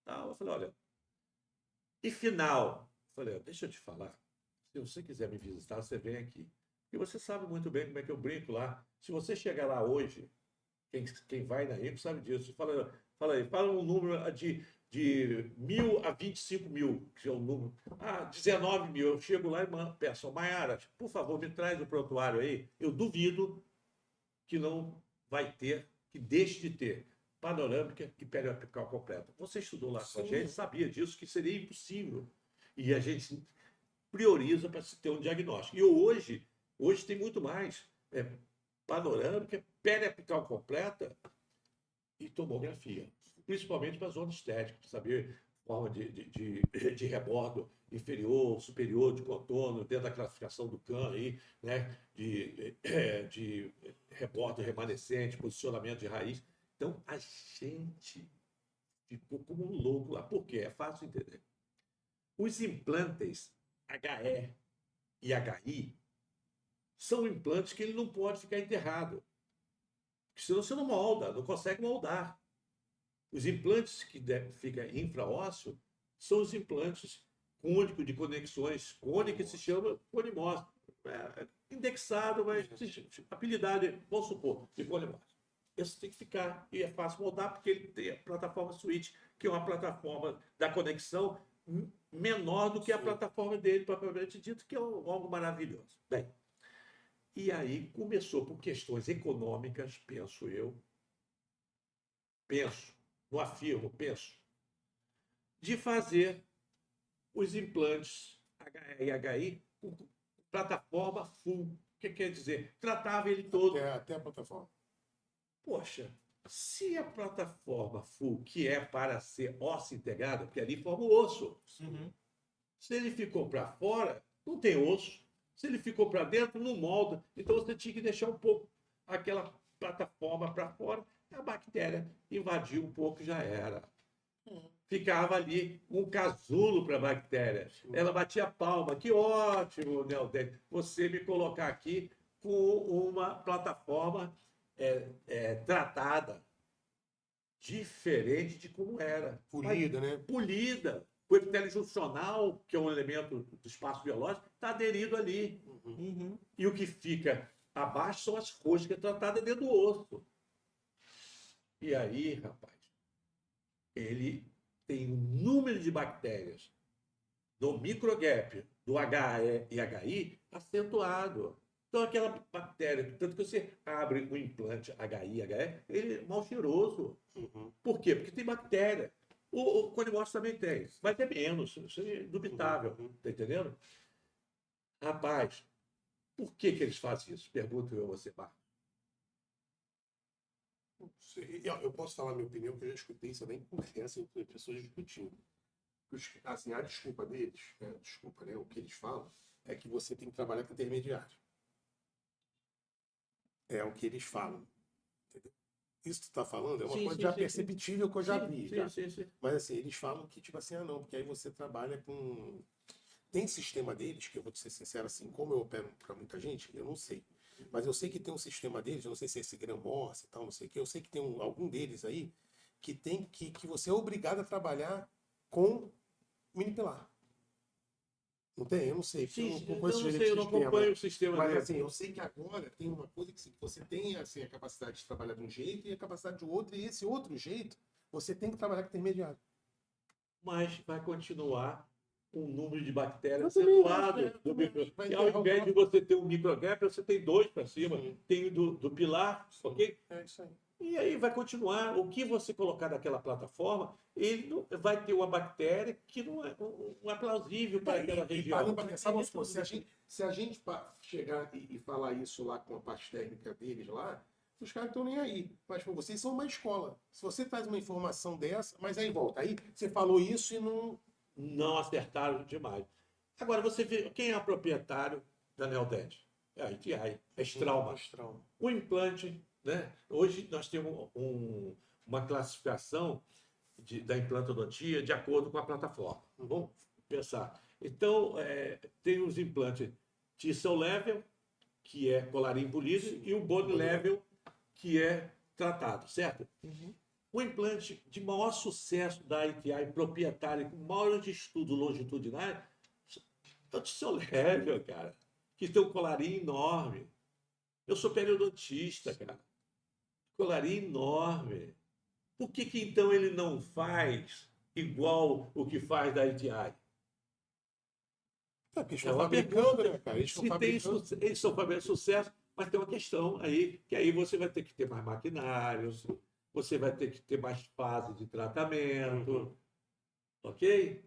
Eu falei, olha, e final? Eu falei, deixa eu te falar, se você quiser me visitar, você vem aqui. E você sabe muito bem como é que eu brinco lá. Se você chegar lá hoje, quem vai na INCO sabe disso. Fala um número de 1.000 a 25.000, que é o número. 19.000. Eu chego lá e peço, Maiara, por favor, me traz o prontuário aí. Eu duvido que não vai ter, que deixe de ter panorâmica e periapical completa. Você estudou lá com a gente, sabia disso, que seria impossível. E a gente prioriza para se ter um diagnóstico. E hoje tem muito mais. Panorâmica, periapical completa e tomografia. Principalmente para a zona estética, para saber forma de rebordo inferior, superior, de contorno, dentro da classificação do CAN, aí, né? de rebordo remanescente, posicionamento de raiz. Então, a gente ficou como um louco lá. Por quê? É fácil entender. Os implantes HE e HI são implantes que ele não pode ficar enterrado. Porque senão você não molda, não consegue moldar. Os implantes que fica infraósseo são os implantes cônicos de conexões cônicas, que se chama conimose. Indexado, mas apelidado, vamos supor, de conimose. Esse tem que ficar, e é fácil moldar, porque ele tem a plataforma Switch, que é uma plataforma da conexão menor do que a plataforma dele, propriamente dito, que é algo maravilhoso. Bem, e aí começou por questões econômicas, penso eu, não afirmo, penso, de fazer os implantes HE e HI com plataforma full. O que quer dizer? Tratava ele todo. Até a plataforma. Poxa, se a plataforma full, que é para ser osso integrado, porque ali forma o osso. Uhum. Se ele ficou para fora, não tem osso. Se ele ficou para dentro, não molda. Então você tinha que deixar um pouco aquela plataforma para fora. A bactéria invadiu um pouco e já era. Ficava ali um casulo para a bactéria. Ela batia palma. Que ótimo, Neodente, você me colocar aqui com uma plataforma tratada, diferente de como era. Polida, né? Polida. O epitélio juncional, que é um elemento do espaço biológico, está aderido ali. Uhum. E o que fica abaixo são as roscas tratadas dentro do osso. E aí, rapaz, ele tem um número de bactérias do microgap, do HE e HI acentuado. Então, aquela bactéria, tanto que você abre um implante HI, HE, ele é mal cheiroso. Uhum. Por quê? Porque tem bactéria. O conimose também tem, mas é menos, isso é indubitável. Tá entendendo? Rapaz, por que eles fazem isso? Pergunto eu a você, Marcos. Eu posso falar a minha opinião, porque eu já escutei isso também em conversa entre pessoas discutindo. Assim, a desculpa deles, né, o que eles falam, é que você tem que trabalhar com intermediário. É o que eles falam. Entendeu? Isso que tu tá falando é uma coisa já perceptível que eu já vi. Sim. Mas assim, eles falam que, tipo assim, não, porque aí você trabalha com. Tem sistema deles, que eu vou te ser sincero, assim, como eu opero para muita gente, eu não sei. Mas eu sei que tem um sistema deles, eu não sei se é esse Gram Morse e tal, não sei o que, eu sei que tem algum deles aí que você é obrigado a trabalhar com mini pilar. Não tem? Eu não sei. Sim, Eu não eu conheço não direito sei, eu o não sistema. acompanho o sistema Mas dele. assim, eu sei que agora tem uma coisa que você tem assim, a capacidade de trabalhar de um jeito e a capacidade de outro, e esse outro jeito você tem que trabalhar com intermediário. Mas vai continuar um número de bactérias Eu também acentuado acho, do também micro. acho. Vai E ao enterrar o invés de próprio. você ter um microgap, você tem 2 para cima. Sim. Tem o do pilar, ok? É isso aí. E aí vai continuar. O que você colocar naquela plataforma, ele vai ter uma bactéria que não é plausível para aquela E região. parando para pensar, vamos supor, se a gente chegar e falar isso lá com a parte técnica deles lá, os caras não estão nem aí. Mas pô, vocês são uma escola. Se você traz uma informação dessa, mas aí volta. Aí você falou isso e não. Não acertaram demais. Agora, você vê quem é o proprietário da Neodent? É a ITI, é Strauma. O implante, né? Hoje nós temos uma classificação da implantodontia de acordo com a plataforma. Vamos pensar. Então, tem os implantes Tissel Level, que é colarinho polido, e o Bone Level, que é tratado, certo? O implante de maior sucesso da ITI, proprietário, com maior de estudo longitudinal, é o Tissel Level, cara, que tem um colarinho enorme. Eu sou periodontista, cara. Colarinho enorme. Por que então ele não faz igual o que faz da ITI? É, porque eles É estão uma fabricando, pergunta. né, cara? Eles estão Se tem fabricando. eles estão fazendo sucesso, mas tem uma questão aí, que aí você vai ter que ter mais maquinários, você vai ter que ter mais fase de tratamento, ok?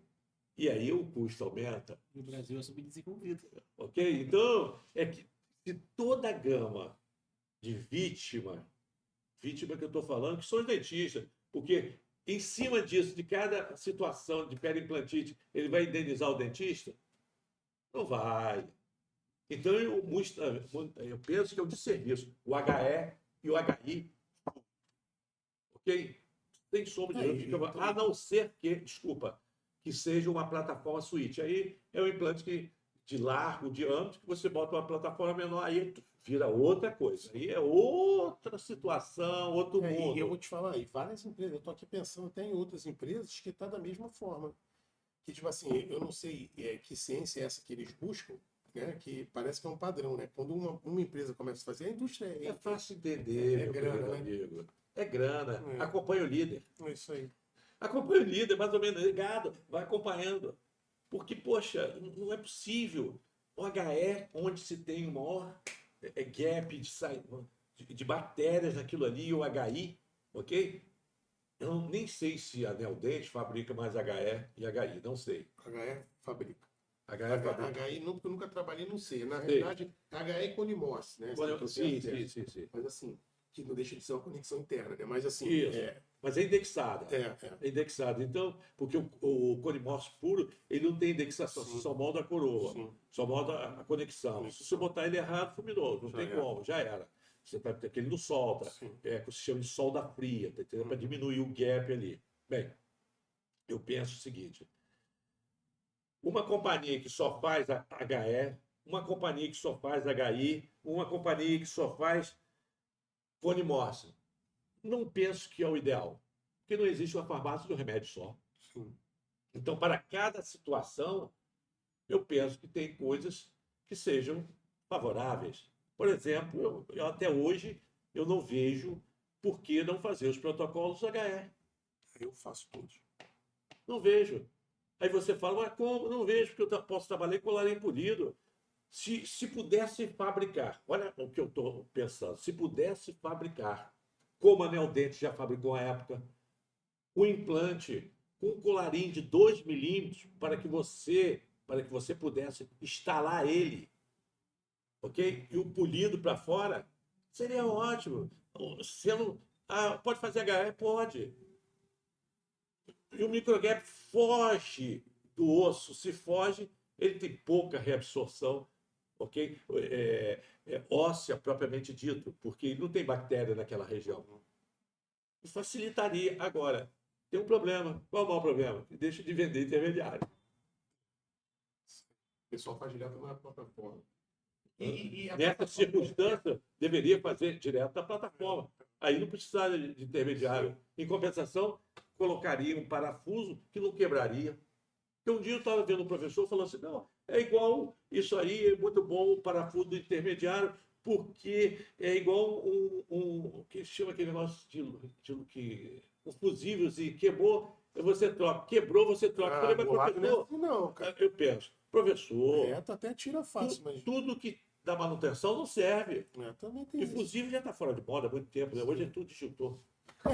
E aí o custo aumenta, E o Brasil é subdesenvolvido. ok? Então, é que se toda a gama de vítima que eu estou falando, que são os dentistas, porque em cima disso, de cada situação de periimplantite, ele vai indenizar o dentista? Não vai. Então, eu penso que é um desserviço. O HE e o HI, ok? Tem sombra de dúvida. A não ser que, desculpa, que seja uma plataforma suíte. Aí é um implante de largo diâmetro, que você bota uma plataforma menor, aí vira outra coisa. Aí é outra situação, outro mundo. E eu vou te falar aí, várias empresas, eu estou aqui pensando até em outras empresas que está da mesma forma. Que, tipo assim, eu não sei que ciência é essa que eles buscam, né? Que parece que é um padrão, né? Quando uma empresa começa a fazer, a indústria É fácil entender, meu grana, querido né? amigo. É grana. É. Acompanha o líder. É isso aí. Acompanha o líder, mais ou menos. Ligado, vai acompanhando. Porque, poxa, não é possível. O HE, onde se tem o maior gap de bactérias naquilo ali, o HI, ok? Eu nem sei se a Neodente fabrica mais HE e HI, não sei. HE fabrica. HE fabrica. HI nunca trabalhei, não sei. Na realidade, HE é conimose, né? Sim. Mas assim, que não deixa de ser uma conexão interna, né? Mas assim, Isso. Mas é indexada. É Indexada. Então, porque o corimorfo puro, ele não tem indexação, Sim. só molda a coroa, Sim. só molda a conexão. Se você botar ele errado, fulminou, não tem como, já era. Você tá, porque ele não solta, Sim. que se chama de solda fria, tá entendendo? Para diminuir o gap ali. Bem, eu penso o seguinte: uma companhia que só faz HE, uma companhia que só faz HI, uma companhia que só faz conimorfo, não penso que é o ideal, porque não existe uma farmácia de um remédio só. Sim. Então, para cada situação, eu penso que tem coisas que sejam favoráveis. Por exemplo, eu até hoje eu não vejo por que não fazer os protocolos HE. Eu faço tudo. Não vejo. Aí você fala, mas como? Não vejo, porque eu posso trabalhar com colarinho polido. Se pudesse fabricar, olha o que eu estou pensando, se pudesse fabricar, como a Neodente já fabricou à época, um implante com um colarinho de 2 milímetros para que você pudesse instalar ele, ok? E o polido para fora, seria ótimo. Sendo, pode fazer HE? Pode. E o microgap foge do osso. Se foge, ele tem pouca reabsorção, ok? Óssea propriamente dito, porque não tem bactéria naquela região. E facilitaria. Agora, tem um problema. Qual é o maior problema? Deixa de vender intermediário. O pessoal faz direto na plataforma. Nessa circunstância, deveria fazer direto da plataforma. Aí não precisaria de intermediário. Em compensação, colocaria um parafuso que não quebraria. Porque um dia eu estava vendo um professor falando assim, não, é igual isso aí, é muito bom o parafuso intermediário, porque é igual o que chama aquele negócio que o fusível, assim, queimou, você troca. Quebrou, você troca. Eu falei, mas bolado não é professor, assim, não, cara. eu penso, professor, Reto até tira fácil, mas tudo que dá manutenção não serve. também tem E isso. fusível já está fora de moda há muito tempo, né? Hoje é tudo disjuntor.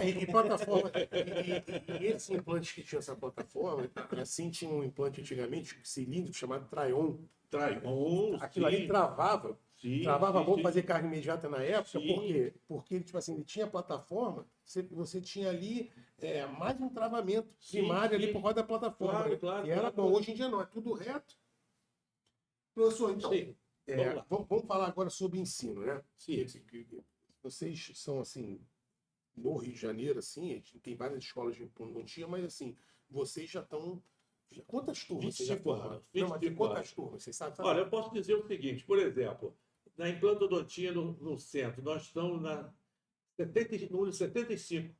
E plataforma. E esses implantes que tinham essa plataforma, assim tinha um implante antigamente, cilíndrico, chamado Traion. Traion, Aquilo ali travava. sim, Travava sim, bom sim. fazer carga imediata na época, Sim. por quê? Porque tipo assim, ele tinha plataforma, você tinha ali mais um travamento Sim, primário ali sim. por causa da plataforma. Claro, né? claro, E era claro, bom. claro. Hoje em dia não, é tudo reto. Professor, então, Sim, vamos lá. vamos falar agora sobre ensino, né? Sim. Vocês são assim, no Rio de Janeiro, assim, a gente tem várias escolas de odontologia, mas assim, vocês já estão. Quantas turmas vocês já 25 formaram? anos. Não, mas 25 quantas anos. turmas? Vocês sabem? Olha, eu posso dizer o seguinte, por exemplo, na implantodontia no centro, nós estamos número 75.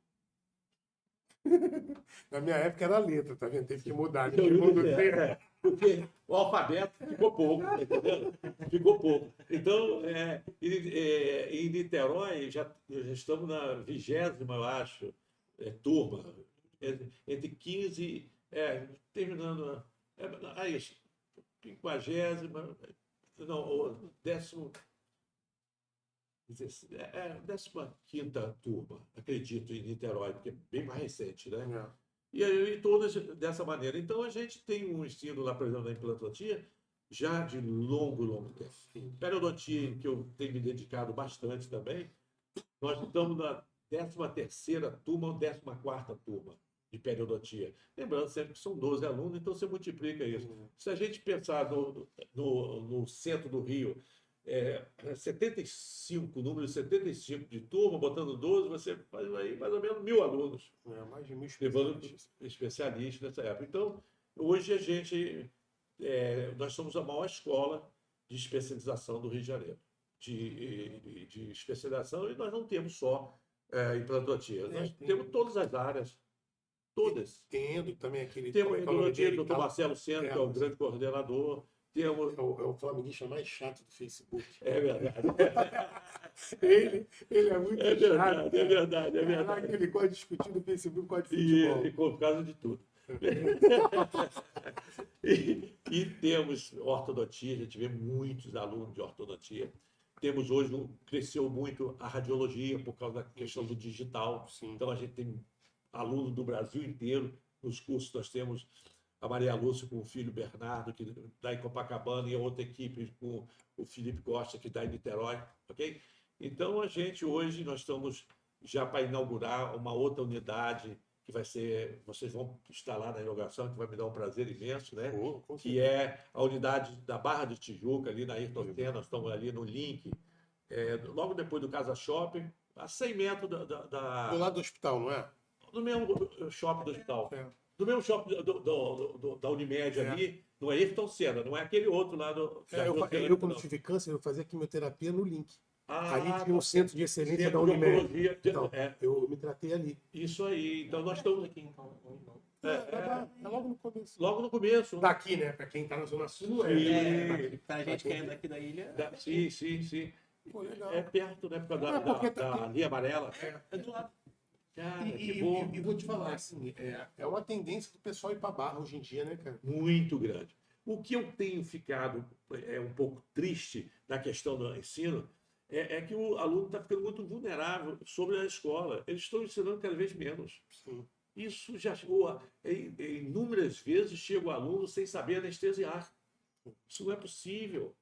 Na minha época era letra, tá vendo? Teve que mudar. Então, Teve que mudar. porque o alfabeto ficou pouco, tá entendendo? Ficou pouco. Então, em Niterói, já estamos na 20ª, eu acho, turma, entre 15, terminando, aí, 50ª, não, o 15ª turma, acredito, em Niterói, porque é bem mais recente, né? E aí, todas dessa maneira. Então, a gente tem um ensino lá, por exemplo, na implantodontia, já de longo tempo. Periodontia, que eu tenho me dedicado bastante também, nós estamos na 13ª turma ou 14ª turma de periodontia. Lembrando sempre que são 12 alunos, então você multiplica isso. Se a gente pensar no centro do Rio, 75, número 75 de turma, botando 12, você faz aí mais ou menos 1.000 alunos. Mais de 1.000 Levando especialistas. especialistas nessa época. Então, hoje nós somos a maior escola de especialização do Rio de Janeiro, de especialização, e nós não temos só implantodontia, nós temos todas as áreas, todas. Tendo também aquele. Temos endodontia do Dr. Marcelo Seno, que é o mas- grande coordenador. Temos... É o flamenguista mais chato do Facebook. É verdade. Ele é muito É verdade, chato. é verdade, é Caraca, verdade. ele gosta de discutir no Facebook, gosta de futebol. E por causa de tudo. E temos ortodontia, a gente vê muitos alunos de ortodontia. Temos hoje, cresceu muito a radiologia por causa da questão do digital. Sim. Então a gente tem alunos do Brasil inteiro. Nos cursos nós temos a Maria Lúcia com o filho Bernardo, que dá em Copacabana, e a outra equipe com o Felipe Costa, que dá em Niterói. Ok? Então a gente hoje, nós estamos já para inaugurar uma outra unidade que vai ser, vocês vão estar lá na inauguração, que vai me dar um prazer imenso, né? Que é a unidade da Barra de Tijuca, ali na Ayrton Senna, nós estamos ali no link, logo depois do Casa Shopping, a 100 metros Do lado do hospital, não é? do mesmo shopping do hospital. É. Do mesmo shopping da Unimed ali, no Ayrton Senna, não é aquele outro lá do... Eu, quando tive câncer, eu fazia quimioterapia no link. Ali tinha um centro de excelência Centro da Unimed. oncologia. Então, eu me tratei ali. Isso aí. Então nós estamos aqui, então. É logo no começo. logo no começo. Daqui, né? Para quem está na Zona Sul, Pra gente que é daqui da ilha. Sim, sim, sim. Pô, legal. É perto, né? Por causa porque da linha amarela. É do lado. Cara, que bom. E vou te falar, assim, é uma tendência do pessoal ir para Barra hoje em dia, né, cara? Muito grande. O que eu tenho ficado um pouco triste na questão do ensino é que o aluno está ficando muito vulnerável sobre a escola. Eles estão ensinando cada vez menos. Sim. Isso já chegou inúmeras vezes chega o aluno sem saber anestesiar. Isso não é possível.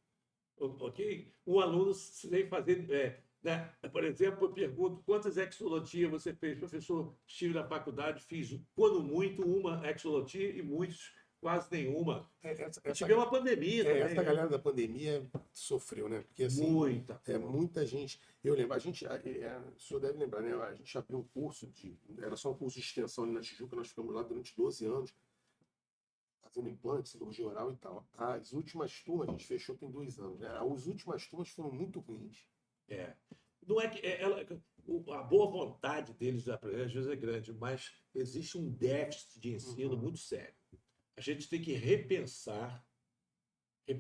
Ok? O aluno sem fazer... né? Por exemplo, eu pergunto quantas exodontias você fez? Professor, estive na faculdade, fiz, quando muito, uma exodontia e muitos quase nenhuma. Tivemos uma pandemia também. Essa galera da pandemia sofreu, né? Porque assim, muita gente. Eu lembro, o senhor deve lembrar, né? A gente abriu um curso era só um curso de extensão ali na Tijuca, nós ficamos lá durante 12 anos, fazendo implante, cirurgia oral e tal. As últimas turmas, a gente fechou tem 2 anos, né? As últimas turmas foram muito ruins. Não é que a boa vontade deles de aprender às vezes é grande, mas existe um déficit de ensino muito sério. A gente tem que repensar e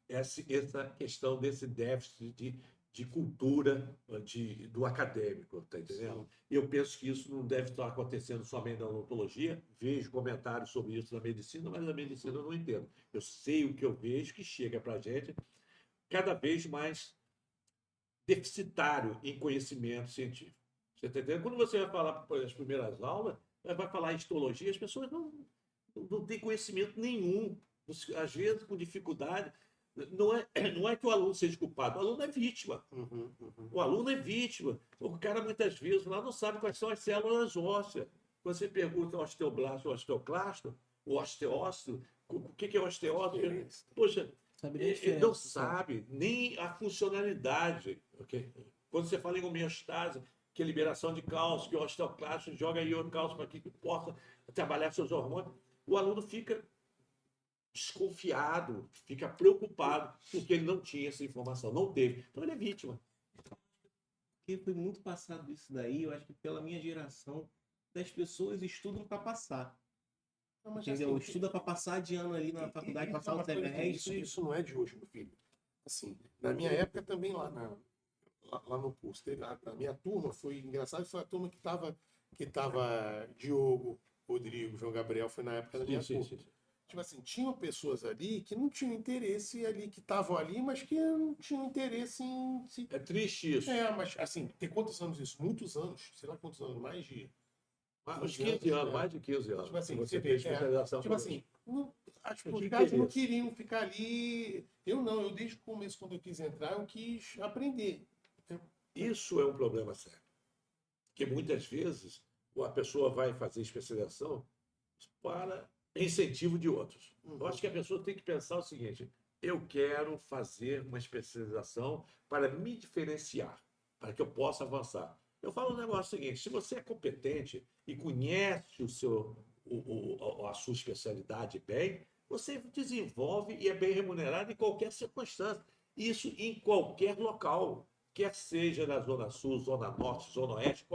essa questão desse déficit de cultura do acadêmico, tá entendendo? E eu penso que isso não deve estar acontecendo somente na odontologia. Vejo comentários sobre isso na medicina, mas na medicina eu não entendo. Eu sei o que eu vejo que chega para a gente cada vez mais deficitário em conhecimento científico. Você está entendendo? Quando você vai falar para as primeiras aulas, vai falar histologia, as pessoas não têm conhecimento nenhum. Às vezes, com dificuldade. Não é que o aluno seja culpado, o aluno é vítima. O aluno é vítima. O cara, muitas vezes, lá não sabe quais são as células ósseas. Você pergunta ao osteoblasto, ao osteoclasto, o osteócito, o que é osteócito? Poxa, Sabe nem a ele diferença, não sabe nem a funcionalidade. Okay? Quando você fala em homeostase, que é liberação de cálcio, que o osteoclasto joga ion cálcio para que possa trabalhar seus hormônios, o aluno fica desconfiado, fica preocupado, porque ele não tinha essa informação, não teve. Então ele é vítima. Porque foi muito passado isso daí, eu acho que pela minha geração, das pessoas estudam para passar. Não, mas Entendeu? assim, Estuda para passar de ano ali na faculdade, isso é passar uma o coisa que semestre. isso não é de hoje, meu filho. Assim, na minha época também lá no curso, a minha turma foi engraçado, foi a turma que tava Diogo, Rodrigo, João Gabriel, foi na época da minha turma. Sim. Tipo assim, tinham pessoas ali que não tinham interesse ali, que estavam ali, mas que não tinham interesse em se. É triste isso. Mas assim, tem quantos anos isso? Muitos anos, sei lá quantos anos, mais de Uns 15 15 anos, né? mais de 15 anos. Tipo assim, você você fez vê, especialização tipo conosco. assim, Eu os tinha caras não interesse. queriam ficar ali. Eu não, eu desde o começo, quando eu quis entrar, eu quis aprender. Isso é um problema sério. Porque muitas vezes a pessoa vai fazer especialização para incentivo de outros. Eu acho que a pessoa tem que pensar o seguinte: eu quero fazer uma especialização para me diferenciar, para que eu possa avançar. Eu falo um negócio seguinte: se você é competente e conhece a sua especialidade bem, você desenvolve e é bem remunerado em qualquer circunstância. Isso em qualquer local, quer seja na Zona Sul, Zona Norte, Zona Oeste,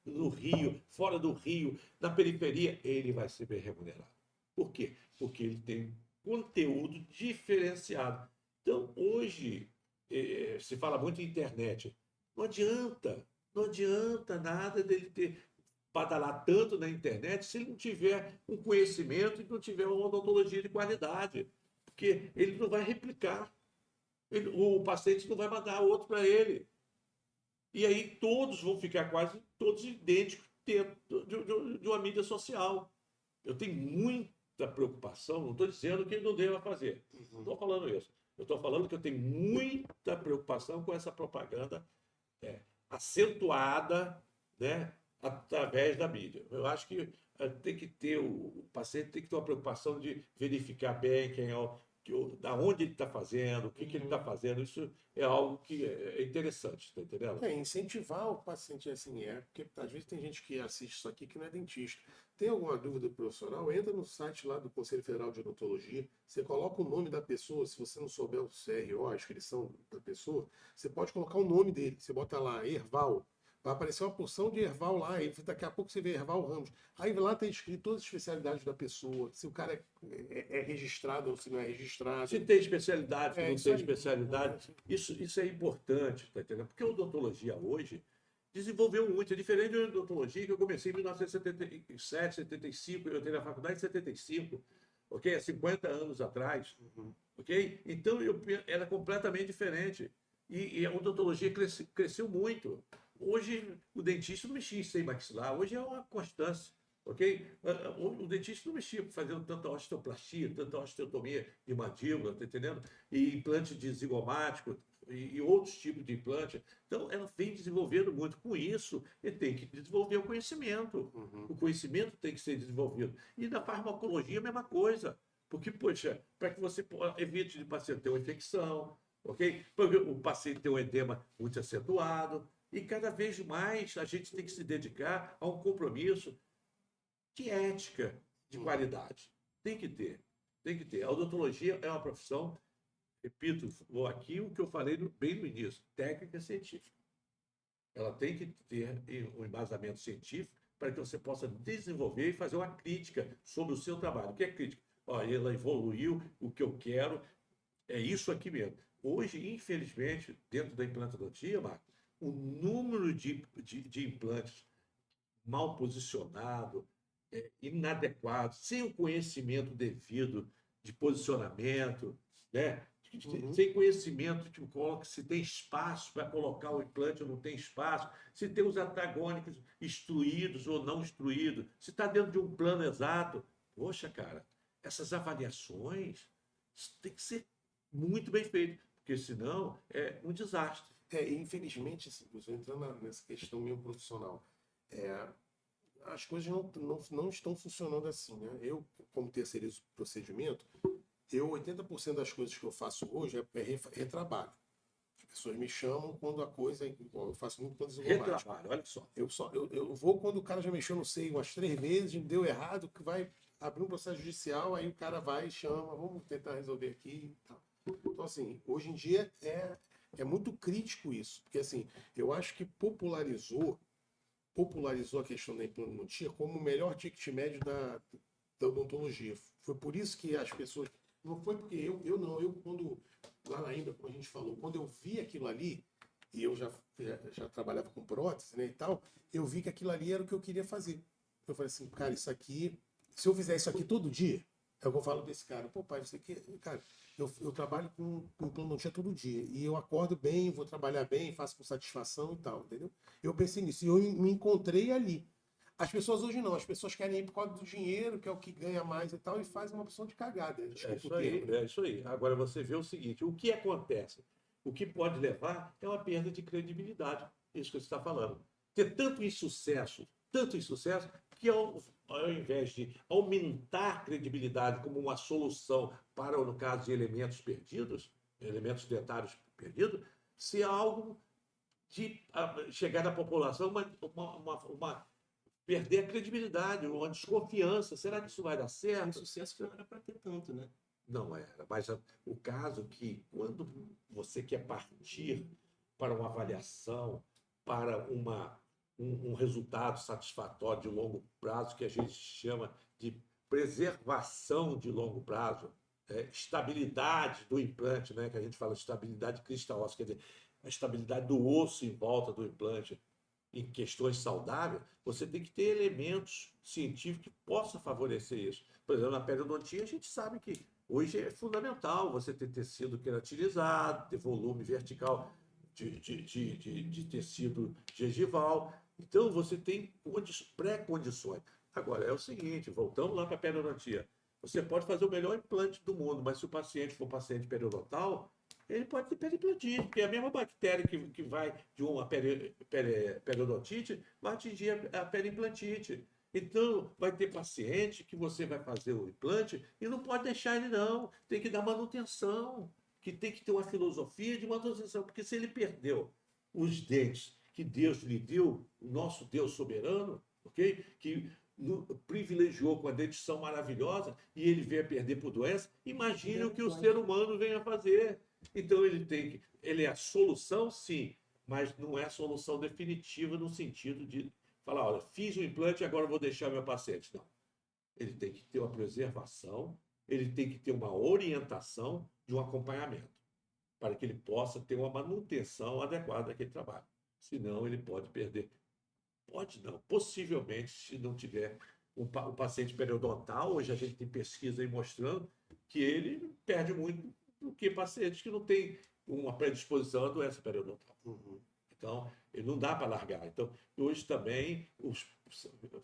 no Rio, fora do Rio, na periferia, ele vai ser bem remunerado. Por quê? Porque ele tem conteúdo diferenciado. Então, hoje, se fala muito em internet. Não adianta nada dele ter badalar tanto na internet se ele não tiver um conhecimento e não tiver uma odontologia de qualidade. Porque ele não vai replicar. O paciente não vai mandar outro para ele. E aí todos vão ficar quase todos idênticos dentro de uma mídia social. Eu tenho muita preocupação, não estou dizendo que ele não deva fazer. Não estou falando isso. Eu estou falando que eu tenho muita preocupação com essa propaganda acentuada, né, através da mídia. Eu acho que tem que ter o paciente tem que ter uma preocupação de verificar bem quem é da onde ele está fazendo, o que ele está fazendo. Isso é algo que é interessante, está entendendo? Incentivar o paciente assim, porque às vezes tem gente que assiste isso aqui que não é dentista. Tem alguma dúvida profissional? Entra no site lá do Conselho Federal de Odontologia, você coloca o nome da pessoa, se você não souber o CRO, a inscrição da pessoa, você pode colocar o nome dele, você bota lá, Erval. Vai aparecer uma porção de Erval lá, e daqui a pouco você vê Erval Ramos. Aí lá está escrito todas as especialidades da pessoa, se o cara é registrado ou se não é registrado. Se tem especialidade, se não isso tem aí. especialidade, isso é importante, tá entendendo? Porque a odontologia hoje desenvolveu muito. É diferente da odontologia que eu comecei em 1977, 75, eu entrei na faculdade em 75, ok? Há 50 anos atrás, ok? Então era completamente diferente. E a odontologia cresceu muito. Hoje o dentista não mexia em seio maxilar, hoje é uma constância. Ok? O dentista não mexia fazendo tanta osteoplastia, tanta osteotomia de mandíbula, tá entendendo? E implante de zigomático e outros tipos de implante. Então, ela vem desenvolvendo muito. Com isso, ele tem que desenvolver o conhecimento. O conhecimento tem que ser desenvolvido. E na farmacologia, a mesma coisa. Porque, poxa, para que você evite de paciente ter uma infecção, ok? Porque o paciente tem um edema muito acentuado. E cada vez mais a gente tem que se dedicar a um compromisso de ética, de qualidade. Tem que ter. Tem que ter. A odontologia é uma profissão, repito, vou aqui o que eu falei bem no início, técnica científica. Ela tem que ter um embasamento científico para que você possa desenvolver e fazer uma crítica sobre o seu trabalho. O que é crítica? Ó, ela evoluiu, o que eu quero é isso aqui mesmo. Hoje, infelizmente, dentro da implantodontia, Marco, o número de implantes mal posicionado, inadequado, sem o conhecimento devido de posicionamento, né? Sem conhecimento, tipo, coloca se tem espaço para colocar o implante ou não tem espaço, se tem os antagônicos instruídos ou não instruídos, se está dentro de um plano exato. Poxa, cara, essas avaliações têm que ser muito bem feitas, porque senão é um desastre. Infelizmente, assim, você entrando nessa questão meio profissional, é, as coisas não estão funcionando assim, né? Eu, como terceirizo o procedimento, 80% das coisas que eu faço hoje é retrabalho. As pessoas me chamam quando a coisa, eu faço muito quando exomático. Retrabalho, olha só. Eu vou quando o cara já mexeu no seio umas 3 vezes, deu errado, que vai abrir um processo judicial, aí o cara vai e chama, vamos tentar resolver aqui e tal. Então, assim, hoje em dia é muito crítico isso, porque assim, eu acho que popularizou a questão da implantodontia como o melhor ticket médio da odontologia. Foi por isso que as pessoas. Não foi porque eu quando, lá na Índia, como a gente falou, quando eu vi aquilo ali, e eu já trabalhava com prótese, né, e tal, eu vi que aquilo ali era o que eu queria fazer. Eu falei assim, cara, isso aqui, se eu fizer isso aqui todo dia, é o que eu falo desse cara, pô, pai, você aqui, cara, eu trabalho com implantodontia todo dia, e eu acordo bem, vou trabalhar bem, faço com satisfação e tal, entendeu? Eu pensei nisso, e eu me encontrei ali. As pessoas hoje não, as pessoas querem ir por causa do dinheiro, que é o que ganha mais e tal, e fazem uma opção de cagada. É Desculpa isso o termo, aí, né? é isso aí. Agora você vê o seguinte: o que acontece? O que pode levar é uma perda de credibilidade. Isso que você está falando. Ter tanto insucesso, que ao invés de aumentar a credibilidade como uma solução para, no caso de elementos perdidos, elementos dentários perdidos, se algo de chegar na população perder a credibilidade, uma desconfiança. Será que isso vai dar Um certo? sucesso que não era para ter tanto, né? Não era, mas o caso que quando você quer partir para uma avaliação, para um resultado satisfatório de longo prazo, que a gente chama de preservação de longo prazo, estabilidade do implante, né, que a gente fala de estabilidade cristal óssea, quer dizer, a estabilidade do osso em volta do implante, em questões saudáveis, você tem que ter elementos científicos que possam favorecer isso. Por exemplo, na periodontia, a gente sabe que hoje é fundamental você ter tecido queratinizado, ter volume vertical de tecido gengival. Então, você tem pré-condições. Agora, é o seguinte, voltamos lá para a periodontia. Você pode fazer o melhor implante do mundo, mas se o paciente for paciente periodontal, ele pode ter periodontite, porque a mesma bactéria que vai de uma periodontite vai atingir a periimplantite. Então, vai ter paciente que você vai fazer o implante e não pode deixar ele não, tem que dar manutenção, que tem que ter uma filosofia de manutenção, porque se ele perdeu os dentes que Deus lhe deu, o nosso Deus soberano, ok? Que privilegiou com a dentição maravilhosa e ele veio a perder por doença, imagine o que o ser humano vem a fazer. Então ele é a solução, sim, mas não é a solução definitiva no sentido de falar, olha, fiz o implante, agora vou deixar meu paciente. Não. Ele tem que ter uma preservação, ele tem que ter uma orientação de um acompanhamento, para que ele possa ter uma manutenção adequada daquele trabalho. Senão ele pode perder. Pode não, possivelmente, se não tiver o paciente periodontal, hoje a gente tem pesquisa aí mostrando que ele perde muito do que pacientes que não têm uma predisposição à doença periodontal. Então, ele não dá para largar. Então, hoje também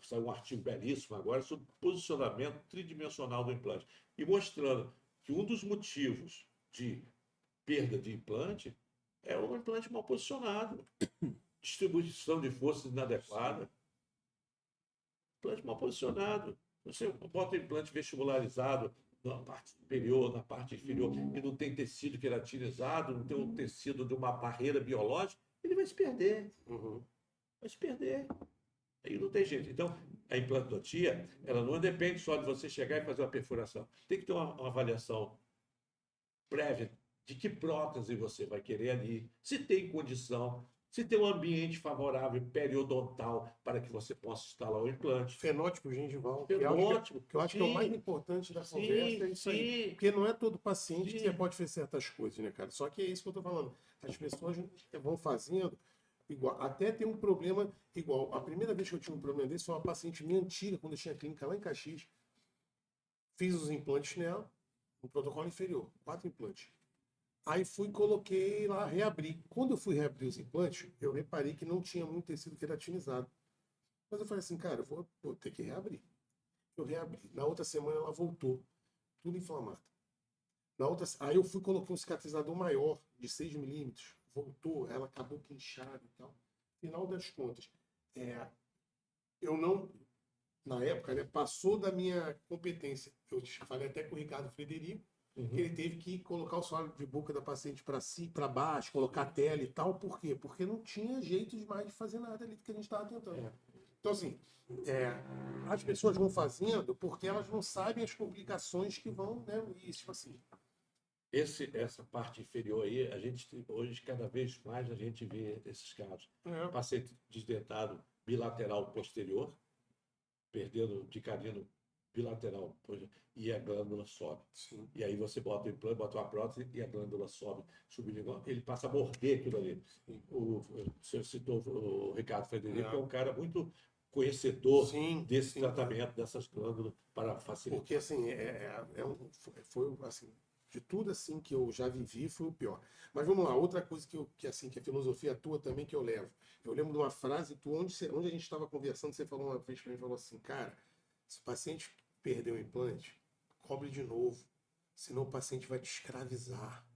saiu um artigo belíssimo agora sobre posicionamento tridimensional do implante e mostrando que um dos motivos de perda de implante é o implante mal posicionado, distribuição de força inadequada, implante mal posicionado. Você bota o implante vestibularizado na parte superior, na parte inferior, e não tem tecido queratinizado, não tem um tecido de uma barreira biológica, ele vai se perder. Vai se perder. Aí não tem jeito. Então, a implantodontia, ela não depende só de você chegar e fazer uma perfuração. Tem que ter uma avaliação prévia de que prótese você vai querer ali, se tem condição se tem um ambiente favorável periodontal para que você possa instalar o implante. Fenótipo gengival, Fenótipo, que eu acho que é o mais importante da conversa, é isso aí. Porque não é todo paciente que você pode fazer certas coisas, né, cara? Só que é isso que eu tô falando. As pessoas vão fazendo igual. Até tem um problema igual. A primeira vez que eu tive um problema desse foi uma paciente minha antiga, quando eu tinha clínica lá em Caxias. Fiz os implantes nela, no protocolo inferior, 4 implantes. Aí fui, coloquei lá, reabri. Quando eu fui reabrir os implantes, eu reparei que não tinha muito tecido queratinizado. Mas eu falei assim, cara, eu vou ter que reabrir. Eu reabri. Na outra semana ela voltou, tudo inflamado. Aí eu fui, coloquei um cicatrizador maior, de 6 milímetros. Voltou, ela acabou que inchada e tal. Final das contas, eu não, na época, né, passou da minha competência. Eu falei até com o Ricardo Frederico, que ele teve que colocar o sólido de boca da paciente para para baixo, colocar a tela e tal. Por quê? Porque não tinha jeito mais de fazer nada ali do que a gente estava tentando. Então, assim, as pessoas vão fazendo porque elas não sabem as complicações que vão, né? E, tipo assim. Essa parte inferior aí, a gente hoje, cada vez mais, a gente vê esses casos. Paciente desdentado bilateral posterior, perdendo de canino bilateral, e a glândula sobe. Sim. E aí você bota o implante, bota uma prótese e a glândula sobe, sublingual, ele passa a morder aquilo ali. Você citou o Ricardo Frederico, que é um cara muito conhecedor desse tratamento dessas glândulas para facilitar. Porque assim, foi assim, de tudo assim que eu já vivi, foi o pior. Mas vamos lá, outra coisa que a filosofia tua também que eu levo. Eu lembro de uma frase tua, onde a gente estava conversando, você falou uma vez para mim, falou assim, cara, se o paciente perder o implante, cobre de novo, senão o paciente vai te escravizar.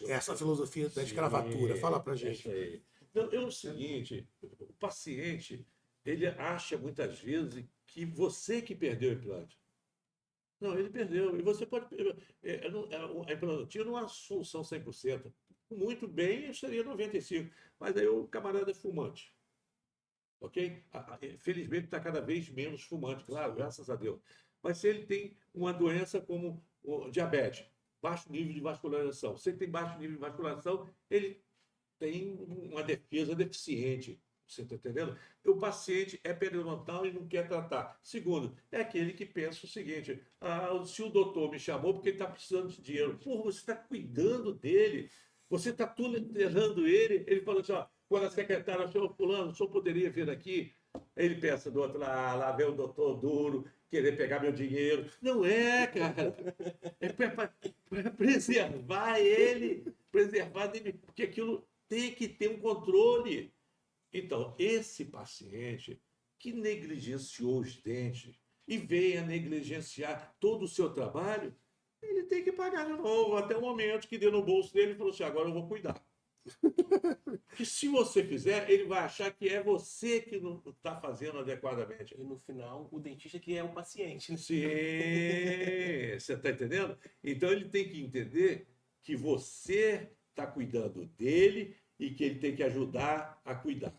Essa filosofia da escravatura, fala pra gente. Não, é o seguinte, o paciente, ele acha muitas vezes que você que perdeu o implante. Não, ele perdeu. E você pode. A implantativa não é uma solução 100%. Muito bem, seria 95%. Mas aí o camarada é fumante. Ok? Felizmente está cada vez menos fumante, claro, graças a Deus. Mas se ele tem uma doença como o diabetes, baixo nível de vascularização, se ele tem baixo nível de vascularização, ele tem uma defesa deficiente. Você está entendendo? O paciente é periodontal e não quer tratar. Segundo, é aquele que pensa o seguinte: se o doutor me chamou porque ele está precisando de dinheiro. Porra, você está cuidando dele, você está tutelando ele. Ele falou assim: ó, quando a secretária, senhor Fulano, o senhor poderia vir aqui? Ele pensa do outro lado, lá vem o doutor duro, querer pegar meu dinheiro. Não é, cara. É para preservar ele, porque aquilo tem que ter um controle. Então, esse paciente que negligenciou os dentes e veio a negligenciar todo o seu trabalho, ele tem que pagar de novo, até o momento que deu no bolso dele e falou assim, agora eu vou cuidar. Que se você fizer, ele vai achar que é você que não está fazendo adequadamente. E no final, o dentista que é o paciente. Né? Sim, você está entendendo? Então ele tem que entender que você está cuidando dele e que ele tem que ajudar a cuidar.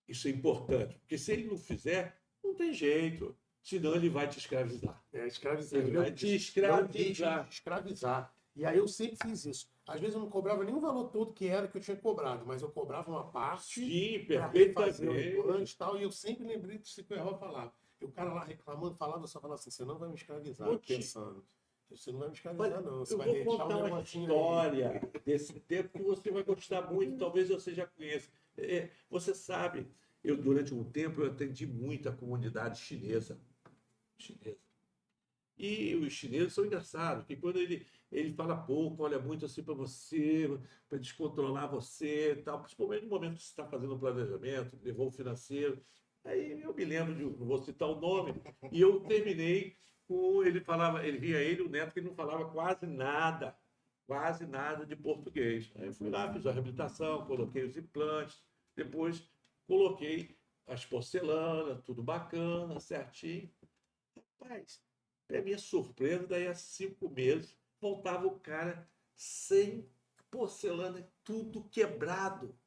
Isso é importante, porque se ele não fizer, não tem jeito. Senão ele vai te escravizar. Escravizar. Ele vai te escravizar. Escravizar. E aí eu sempre fiz isso. Às vezes eu não cobrava nem o valor todo que era que eu tinha cobrado, mas eu cobrava uma parte. Sim, perfeitamente. E eu sempre lembrei disso que o Errol falava. E o cara lá reclamando, falava, eu só falava assim, você não vai me escravizar, pensando. Você não vai me escravizar, não. Você eu vai vou deixar contar uma história desse tempo que você vai gostar muito, talvez você já conheça. Você sabe, durante um tempo, eu atendi muito a comunidade chinesa. E os chineses são engraçados, porque quando ele fala pouco, olha muito assim para você, para descontrolar você, tal, principalmente no momento que você está fazendo um planejamento, levou o financeiro. Aí eu me lembro não vou citar o nome, e eu terminei com ele via o neto que não falava quase nada de português. Aí eu fui lá, fiz a reabilitação, coloquei os implantes, depois coloquei as porcelanas, tudo bacana, certinho. Rapaz, para minha surpresa, daí a 5 meses, voltava o cara sem porcelana, tudo quebrado.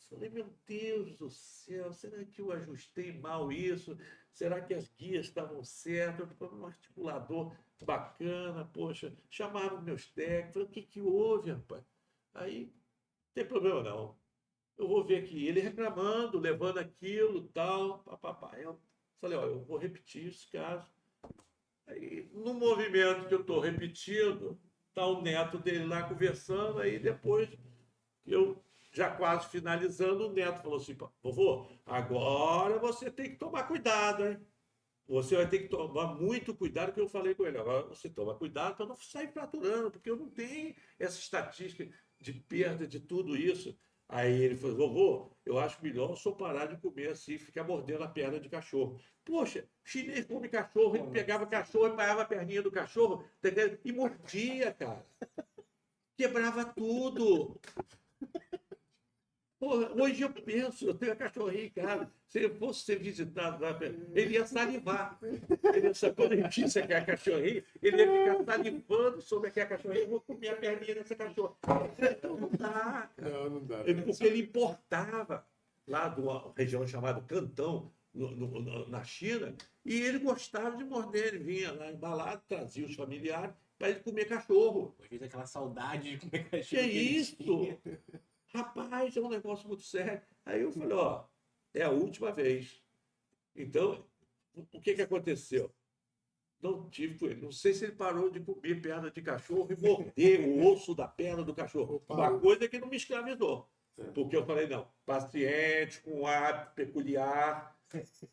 Falei, meu Deus do céu, será que eu ajustei mal isso? Será que as guias estavam certas? Um articulador bacana, poxa, chamava meus técnicos, falei, o que houve, rapaz? Aí, não tem problema não. eu vou ver aqui. Ele reclamando, levando aquilo, tal, papapá. Eu falei, olha, eu vou repetir esse caso. Aí, no movimento que eu estou repetindo, está o neto dele lá conversando, aí depois eu já quase finalizando, o neto falou assim, vovô, agora você tem que tomar cuidado, hein? Você vai ter que tomar muito cuidado, que eu falei com ele. Agora você toma cuidado para não sair fraturando, porque eu não tenho essa estatística de perda de tudo isso. Aí ele falou, vovô, eu acho melhor o senhor parar de comer assim, ficar mordendo a perna de cachorro. Poxa, chinês come cachorro, ele pegava cachorro e pegava a perninha do cachorro e mordia, cara. Quebrava tudo. Porra, hoje eu penso, eu tenho a cachorrinha em casa. Se eu fosse ser visitado lá, ele ia salivar. Quando ele disse que é a cachorrinha, ele ia ficar salivando sobre aquela cachorrinha. Eu vou comer a perninha dessa cachorra. Então não dá, cara. Não dá. Porque ele importava lá de uma região chamada Cantão, na China, e ele gostava de morder. Ele vinha lá embalado, trazia os familiares para ele comer cachorro. Às vezes aquela saudade de comer cachorro. Que isso? Rapaz, é um negócio muito sério. Aí eu falei, ó, é a última vez. Então, o que aconteceu? Não tive com ele. Não sei se ele parou de comer perna de cachorro e morder o osso da perna do cachorro. Uma coisa que não me escravizou. Porque eu falei, não, paciente com hábito peculiar,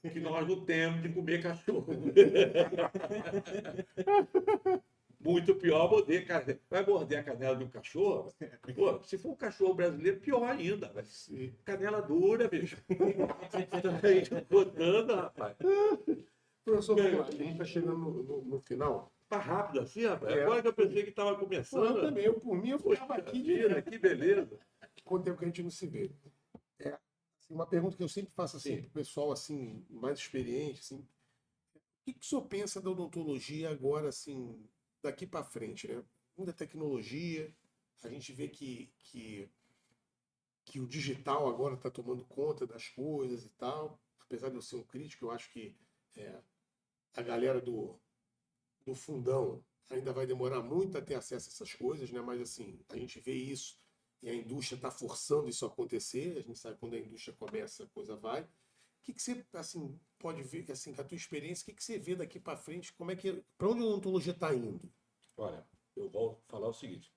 que nós não temos de comer cachorro. Muito pior morder, vai morder a canela de um cachorro? Pô, se for um cachorro brasileiro, pior ainda. Canela dura, bicho. Tá aí botando, rapaz. Professor, vamos lá. A gente está chegando no final. Tá rápido assim, rapaz. Agora que eu pensei que estava começando. Eu também, por mim, eu ficava aqui direto. Que beleza. Quanto tempo que a gente não se vê? Assim, uma pergunta que eu sempre faço assim, para o pessoal assim, mais experiente, assim, o que o senhor pensa da odontologia agora, assim, daqui para frente, né? Muita tecnologia, a gente vê que o digital agora está tomando conta das coisas e tal. Apesar de eu ser um crítico, eu acho que a galera do fundão ainda vai demorar muito a ter acesso a essas coisas, né? Mas assim, a gente vê isso e a indústria está forçando isso a acontecer. A gente sabe quando a indústria começa, a coisa vai. O que você assim pode ver, assim, com a tua experiência, o que você vê daqui para frente? Como é que, para onde a odontologia está indo? Olha, eu vou falar o seguinte: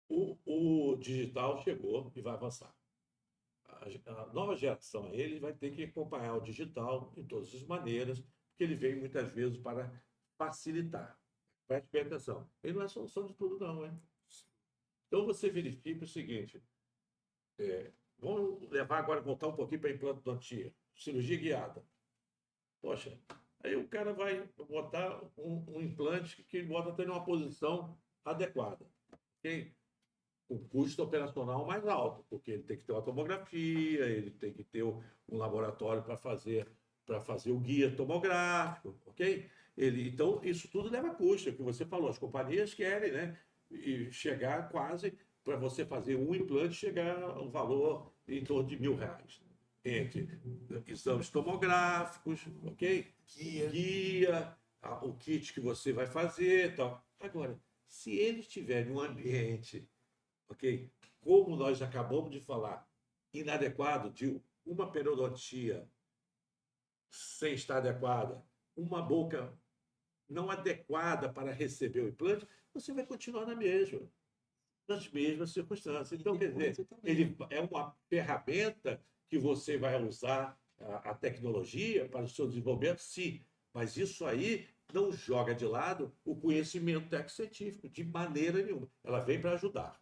o digital chegou e vai avançar. A nova geração, ele vai ter que acompanhar o digital de todas as maneiras, porque ele vem muitas vezes para facilitar. Preste bem atenção. Ele não é a solução de tudo, não, hein? Então você verifica o seguinte: vamos levar agora, voltar um pouquinho para a implantodontia, cirurgia guiada. Poxa, aí o cara vai botar um implante que ele bota até numa posição adequada. Ok? O custo operacional mais alto, porque ele tem que ter uma tomografia, ele tem que ter um laboratório para fazer o guia tomográfico, ok? Então, isso tudo leva custo, é o que você falou, as companhias querem, né? E chegar quase, para você fazer um implante, chegar a um valor em torno de R$1.000. Entre exames tomográficos, ok? Guia, o kit que você vai fazer e tal. Agora, se eles tiverem um ambiente, ok? Como nós acabamos de falar, inadequado, de uma periodontia sem estar adequada, uma boca não adequada para receber o implante, você vai continuar nas mesmas circunstâncias. Então, quer dizer, ele é uma ferramenta que você vai usar a tecnologia para o seu desenvolvimento, sim, mas isso aí não joga de lado o conhecimento técnico-científico, de maneira nenhuma. Ela vem para ajudar.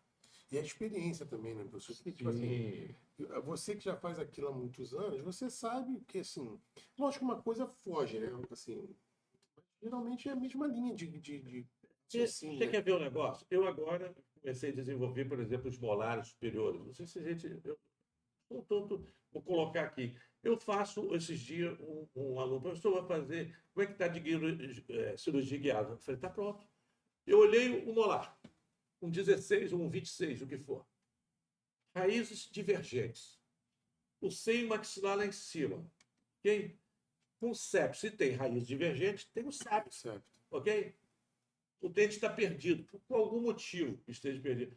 E a experiência também, né, professor? Tipo assim, você que já faz aquilo há muitos anos, você sabe que, assim, lógico que uma coisa foge, né? Assim, geralmente é a mesma linha de Você quer ver um negócio? Eu agora comecei a desenvolver, por exemplo, os molares superiores. Não sei se a gente... vou colocar aqui. Eu faço, esses dias, um aluno, professor, vai fazer... Como é que está de cirurgia guiada? Eu falei, está pronto. Eu olhei o molar. Um 16 ou um 26, o que for. Raízes divergentes. O seio maxilar lá em cima. Ok? Com septo, se tem raiz divergente, tem o septo. Ok? O dente está perdido, por algum motivo esteja perdido.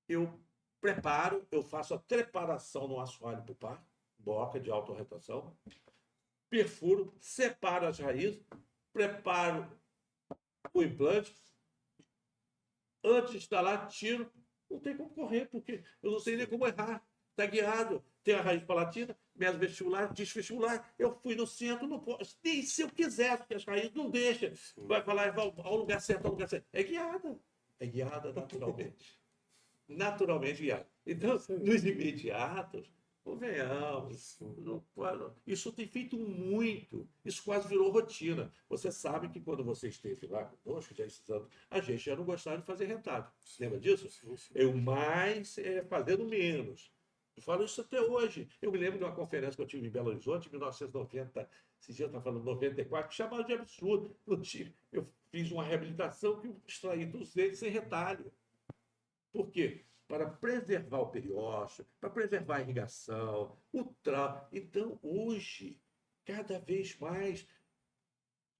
Eu preparo, eu faço a preparação no assoalho pulpar, boca de autorretração, perfuro, separo as raízes, preparo o implante, antes de instalar, tiro, não tem como correr, porque eu não sei nem como errar. Está guiado, tem a raiz palatina, mesovestibular, desvestibular. Eu fui no centro, não posso, nem se eu quiser, porque as raízes não deixam. Vai falar, vai ao lugar certo, ao lugar certo. É guiada naturalmente. Naturalmente guiada. Então, nos imediatos, convenhamos, isso tem feito muito, isso quase virou rotina. Você sabe que quando você esteve lá conosco, já esses anos, a gente já não gostava de fazer retalho. Lembra disso? Eu mais fazendo menos. Eu falo isso até hoje. Eu me lembro de uma conferência que eu tive em Belo Horizonte, em 1990, esse dia eu estava falando 94, que chamava de absurdo. Eu fiz uma reabilitação que eu extraí dos dentes sem retalho. Por quê? Para preservar o periósteo, para preservar a irrigação, o trauma. Então, hoje, cada vez mais,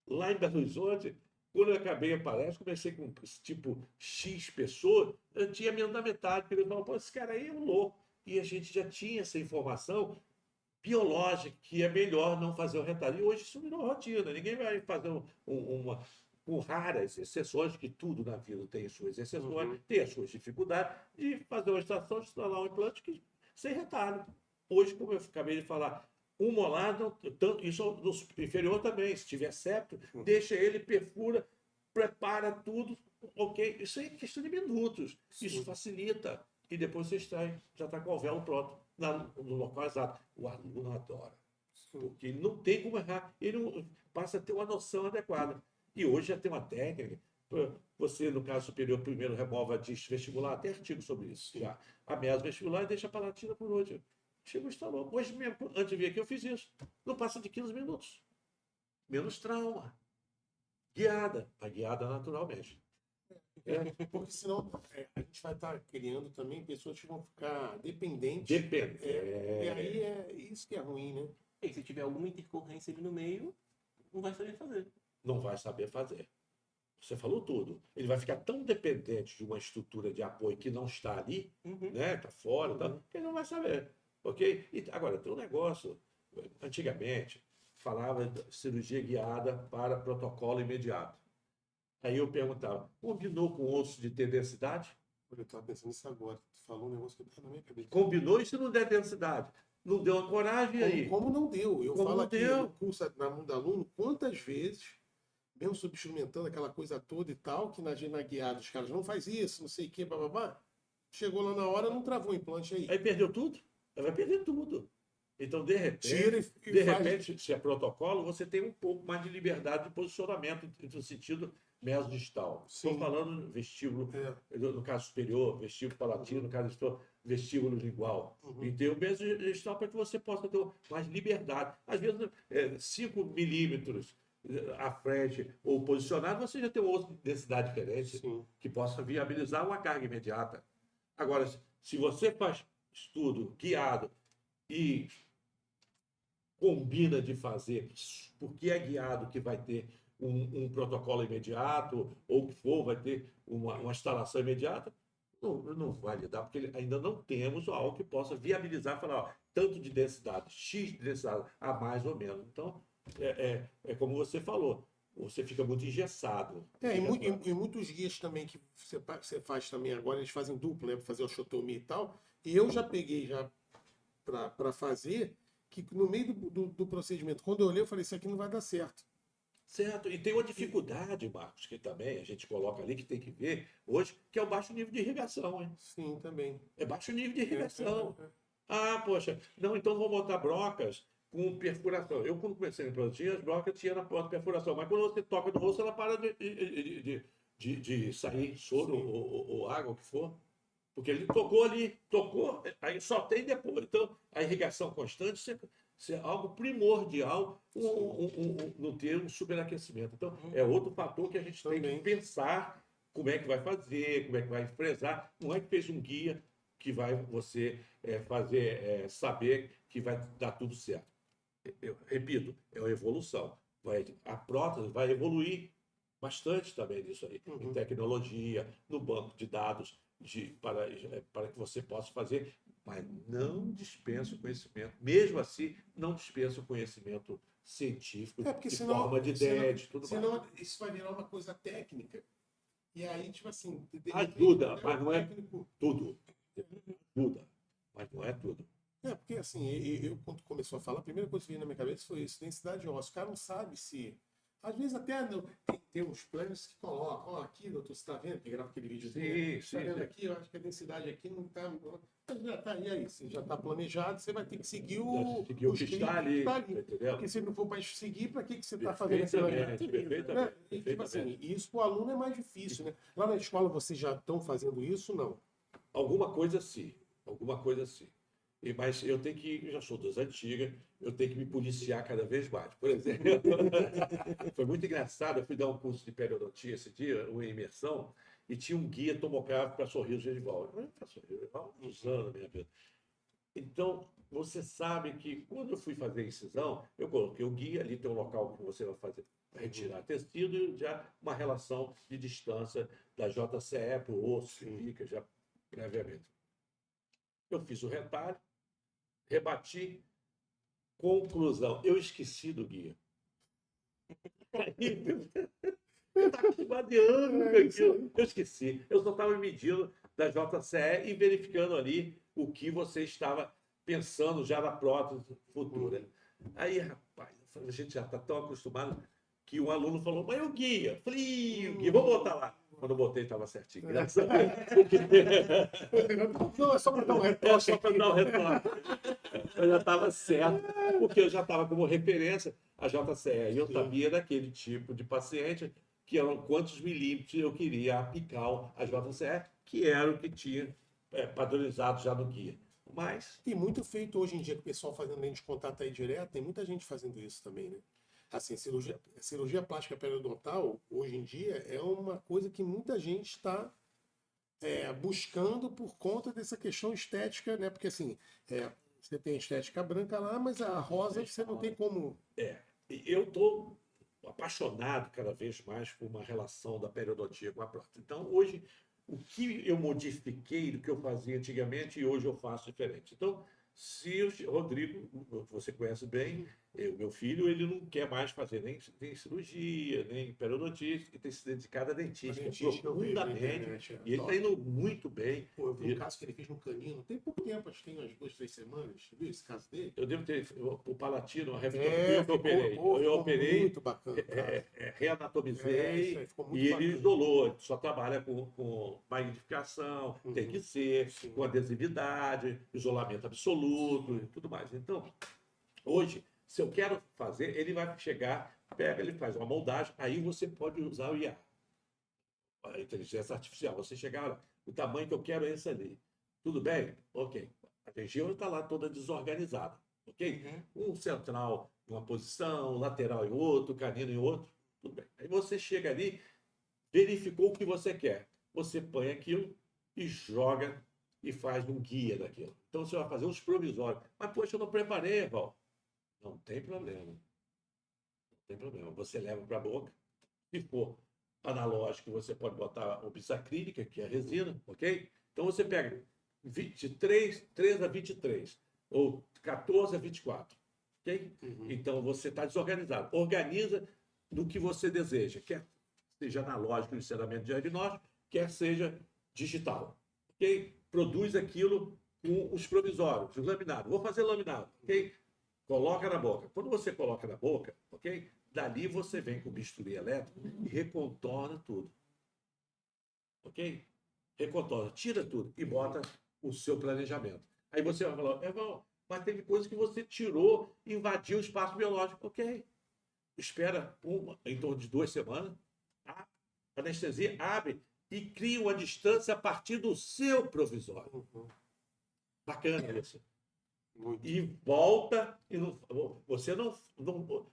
lá em Belo Horizonte, quando eu acabei a palestra, comecei com tipo X pessoas, eu tinha menos da metade, porque ele falou, pô, esse cara aí é um louco. E a gente já tinha essa informação biológica, que é melhor não fazer o retalho. E hoje isso virou rotina, ninguém vai fazer uma, com raras exceções, que tudo na vida tem suas exceções, tem as suas dificuldades, de fazer uma extração, de instalar um implante sem retalho. Hoje, como eu acabei de falar, um molar, isso no inferior também, se tiver septo, deixa ele, perfura, prepara tudo, ok? Isso é questão de minutos, isso facilita. E depois você extrai, já está com o alvéolo pronto, no local exato. O aluno adora, porque ele não tem como errar, ele não, passa a ter uma noção adequada. E hoje já tem uma técnica. Você, no caso superior, primeiro remove a disco vestibular, tem artigo sobre isso. Já. A meso vestibular e deixa a palatina por último. Chegou, instalou. Hoje mesmo, antes de vir aqui, eu fiz isso. Não passa de 15 minutos. Menos trauma. Guiada. A guiada naturalmente. Porque senão a gente vai estar criando também pessoas que vão ficar dependentes. Depende. E aí é isso que é ruim, né? E se tiver alguma intercorrência ali no meio, não vai saber fazer. Não vai saber fazer. Você falou tudo. Ele vai ficar tão dependente de uma estrutura de apoio que não está ali, né? Está fora, que ele não vai saber. Ok? E, agora, tem um negócio. Antigamente, falava de cirurgia guiada para protocolo imediato. Aí eu perguntava, combinou com osso de ter densidade? Eu estava pensando nisso agora. Tu falou um negócio que está na minha cabeça. Combinou e se não der densidade? Não deu uma coragem aí. Como não deu? Eu Como falo não aqui deu? no curso na mão do aluno, quantas vezes, mesmo subinstrumentando aquela coisa toda e tal, que na guiada os caras não faz isso, não sei o quê, bababá. Chegou lá na hora, não travou o implante aí. Aí perdeu tudo? Aí vai perder tudo. Então, de repente, Tira e faz. repente, se é protocolo, você tem um pouco mais de liberdade de posicionamento no sentido mesodistal. Estou falando vestíbulo, no caso superior, vestíbulo palatino, no caso vestíbulo lingual. Então, o mesodistal para que você possa ter mais liberdade. Às vezes, 5 milímetros à frente ou posicionado, você já tem outra densidade diferente que possa viabilizar uma carga imediata. Agora, se você faz estudo guiado e combina de fazer, porque é guiado que vai ter um protocolo imediato, ou que for, vai ter uma instalação imediata, não vai lidar, porque ainda não temos algo que possa viabilizar, falar, ó, tanto de densidade, X de densidade, a mais ou menos. Então, é como você falou, você fica muito engessado. E muitos guias também que você faz também agora, eles fazem dupla, né, para fazer osteotomia e tal. E eu já peguei para fazer, que no meio do procedimento, quando eu olhei, eu falei, isso aqui não vai dar certo. Certo, e tem uma dificuldade, Marcos, que também a gente coloca ali, que tem que ver hoje, que é o baixo nível de irrigação, hein? Sim, também. É baixo nível de irrigação. Ah, poxa, não, então vou botar brocas com perfuração. Eu, quando comecei no produto, as brocas tinham na porta perfuração, mas quando você toca no rosto, ela para de sair soro ou água, o que for. Porque ele tocou ali, aí só tem depois. Então, a irrigação constante é algo primordial não ter um superaquecimento. Então, é outro fator que a gente tem que pensar como é que vai fazer, como é que vai fresar. Não é que fez um guia que vai você saber que vai dar tudo certo. Eu repito, é uma evolução. A prótese vai evoluir bastante também nisso aí, em tecnologia, no banco de dados. para que você possa fazer, mas não dispensa o conhecimento. Mesmo assim, não dispensa o conhecimento científico, Porque de senão, forma de ideia, de tudo mais. senão isso vai virar uma coisa técnica. E aí, tipo assim, de repente, Ajuda, até mas o não é técnico. tudo. Ajuda, mas não é tudo. Porque assim, eu quando começou a falar, a primeira coisa que veio na minha cabeça foi isso, densidade óssea. O cara não sabe se. Às vezes até tem uns planos que colocam, ó, aqui, doutor, você está vendo? Que grava aquele videozinho, né? Sim, Está sim, vendo sim. aqui? Eu acho que a densidade aqui não está. Já tá, e aí? Você já está planejado, você vai ter que seguir Seguir o que script está ali, tá ali. entendeu? Porque se não for para seguir, para que você está fazendo aquilo ali? Perfeitamente, Né? perfeitamente, E, tipo perfeitamente. assim, isso para o aluno é mais difícil, né? Lá na escola vocês já estão fazendo isso? Não. Alguma coisa sim, alguma coisa sim. Mas eu tenho que, eu já sou das antigas, eu tenho que me policiar cada vez mais. Por exemplo, foi muito engraçado, eu fui dar um curso de periodontia esse dia, uma imersão, e tinha um guia tomográfico para sorriso genival. Eu faço sorriso genival há uns anos na minha vida. Então, você sabe que quando eu fui fazer a incisão, eu coloquei o guia, ali tem um local que você vai fazer, retirar tecido e já uma relação de distância da JCE para o osso, que fica já previamente. Eu fiz o retalho, rebati, conclusão, eu esqueci do guia. Eu estava acostumado de anos com aquilo. Eu esqueci. Eu só estava medindo da JCE e verificando ali o que você estava pensando já na prótese futura. Aí, rapaz, a gente já está tão acostumado que um aluno falou, mas o guia? Eu falei, "Ih, o guia, vou botar lá." Quando eu botei, estava certinho. Graças a Deus. Não, é só para dar um É retoque só para aqui. dar um retoque. Eu já estava certo, porque eu já estava como referência a JCE. E eu sabia daquele tipo de paciente que eram quantos milímetros eu queria apicar a JCE, que era o que tinha padronizado já no guia. Mas, Tem muito feito hoje em dia, que o pessoal fazendo lente de contato aí direto, tem muita gente fazendo isso também, né? Assim, cirurgia plástica periodontal, hoje em dia, é uma coisa que muita gente está buscando por conta dessa questão estética, né? Porque assim, você tem a estética branca lá, mas a rosa você não tem como. eu estou apaixonado cada vez mais por uma relação da periodontia com a prótese. Então, hoje, o que eu modifiquei do que eu fazia antigamente e hoje eu faço diferente. Então, se o Rodrigo, você conhece bem, meu filho, ele não quer mais fazer nem cirurgia, nem periodontia, e tem se dedicado à dentística Que eu vejo na profundamente, internet. e ele está indo muito bem. Pô, eu vi um caso que ele fez no canino, tem pouco tempo, acho que tem umas 2, 3 semanas. Você viu esse caso dele? Eu devo ter o palatino, a reflexão, eu operei. Pô, Eu ficou operei, muito bacana, cara. Isso reanatomizei, aí ficou muito e ele bacana. isolou. Ele só trabalha com magnificação, tem que ser, Sim. com adesividade, isolamento absoluto e tudo mais. Então, hoje, se eu quero fazer, ele vai chegar, pega, ele faz uma moldagem, aí você pode usar o IA, a inteligência artificial. Você chegar, olha, o tamanho que eu quero é esse ali. Tudo bem? Ok. A região está lá toda desorganizada. Ok? Um central em uma posição, lateral em outro, canino em outro. Tudo bem. Aí você chega ali, verificou o que você quer. Você põe aquilo e joga e faz um guia daquilo. Então você vai fazer uns provisórios. Mas, poxa, eu não preparei, Val. Não tem problema. Não tem problema. Você leva para a boca. Se for analógico, você pode botar o bisacrílica, que é a resina, ok? Então você pega 3 a 23, ou 14 a 24, ok? Então você está desorganizado. Organiza no que você deseja, quer seja analógico, encerramento diagnóstico, quer seja digital, ok? Produz aquilo com os provisórios, os laminados. Vou fazer laminado, ok? Coloca na boca. Quando você coloca na boca, ok? Dali você vem com o bisturi elétrico e recontorna tudo. Ok? Recontorna, tira tudo e bota o seu planejamento. Aí você vai falar, mas teve coisa que você tirou e invadiu o espaço biológico. Ok. Espera em torno de 2 semanas, a anestesia abre e cria uma distância a partir do seu provisório. Bacana isso. E volta e você não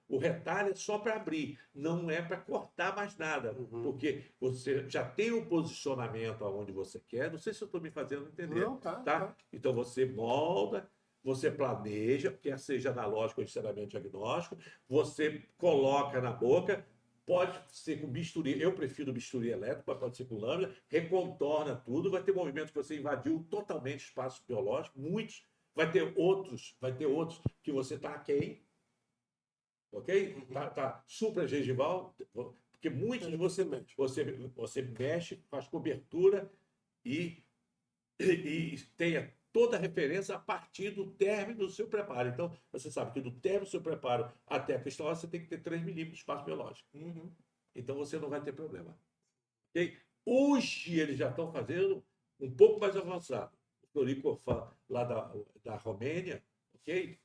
o retalho é só para abrir, não é para cortar mais nada, porque você já tem o posicionamento aonde você quer. Não sei se eu estou me fazendo entender. Não, tá. Então você molda, você planeja, quer seja analógico ou encerramento diagnóstico, você coloca na boca, Pode ser com bisturi, eu prefiro bisturi elétrico, mas pode ser com lâmina, recontorna tudo, vai ter momentos que você invadiu totalmente o espaço biológico, muitos, vai ter outros que você está aquém, ok? Tá supragengival, porque muitos você mexe, faz cobertura e tenha toda a referência a partir do término do seu preparo. Então, você sabe que do término do seu preparo até a pistola, você tem que ter 3 milímetros de espaço biológico. Então, você não vai ter problema. Okay? Hoje, eles já estão fazendo um pouco mais avançado. O Floricofa, lá da Romênia, ok?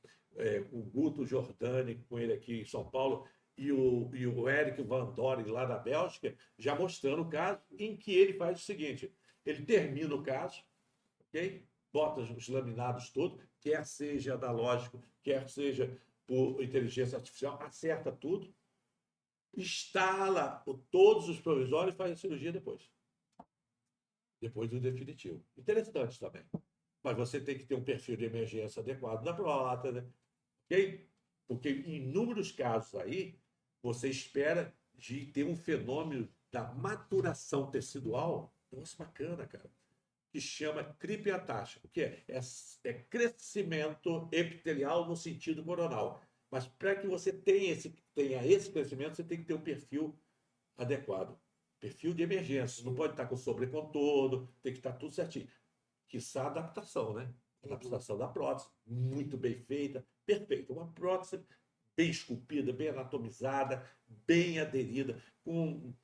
O Guto Giordani, com ele aqui em São Paulo, e o Eric Van Doren, lá da Bélgica, já mostrando o caso, em que ele faz o seguinte: ele termina o caso, ok? Bota os laminados todos, quer seja analógico, quer seja por inteligência artificial, acerta tudo, instala todos os provisórios e faz a cirurgia depois do definitivo. Interessante também. Mas você tem que ter um perfil de emergência adequado na prótese, ok? Porque em inúmeros casos aí, você espera de ter um fenômeno da maturação tecidual. Nossa, bacana, cara. Que chama cripiatáxia. O que é? É crescimento epitelial no sentido coronal. Mas para que você tenha esse crescimento, você tem que ter um perfil adequado. Perfil de emergência. Não pode estar com sobrecontorno, tem que estar tudo certinho. Quiçá adaptação, né? Adaptação da prótese, muito bem feita, perfeita. Uma prótese bem esculpida, bem anatomizada, bem aderida, com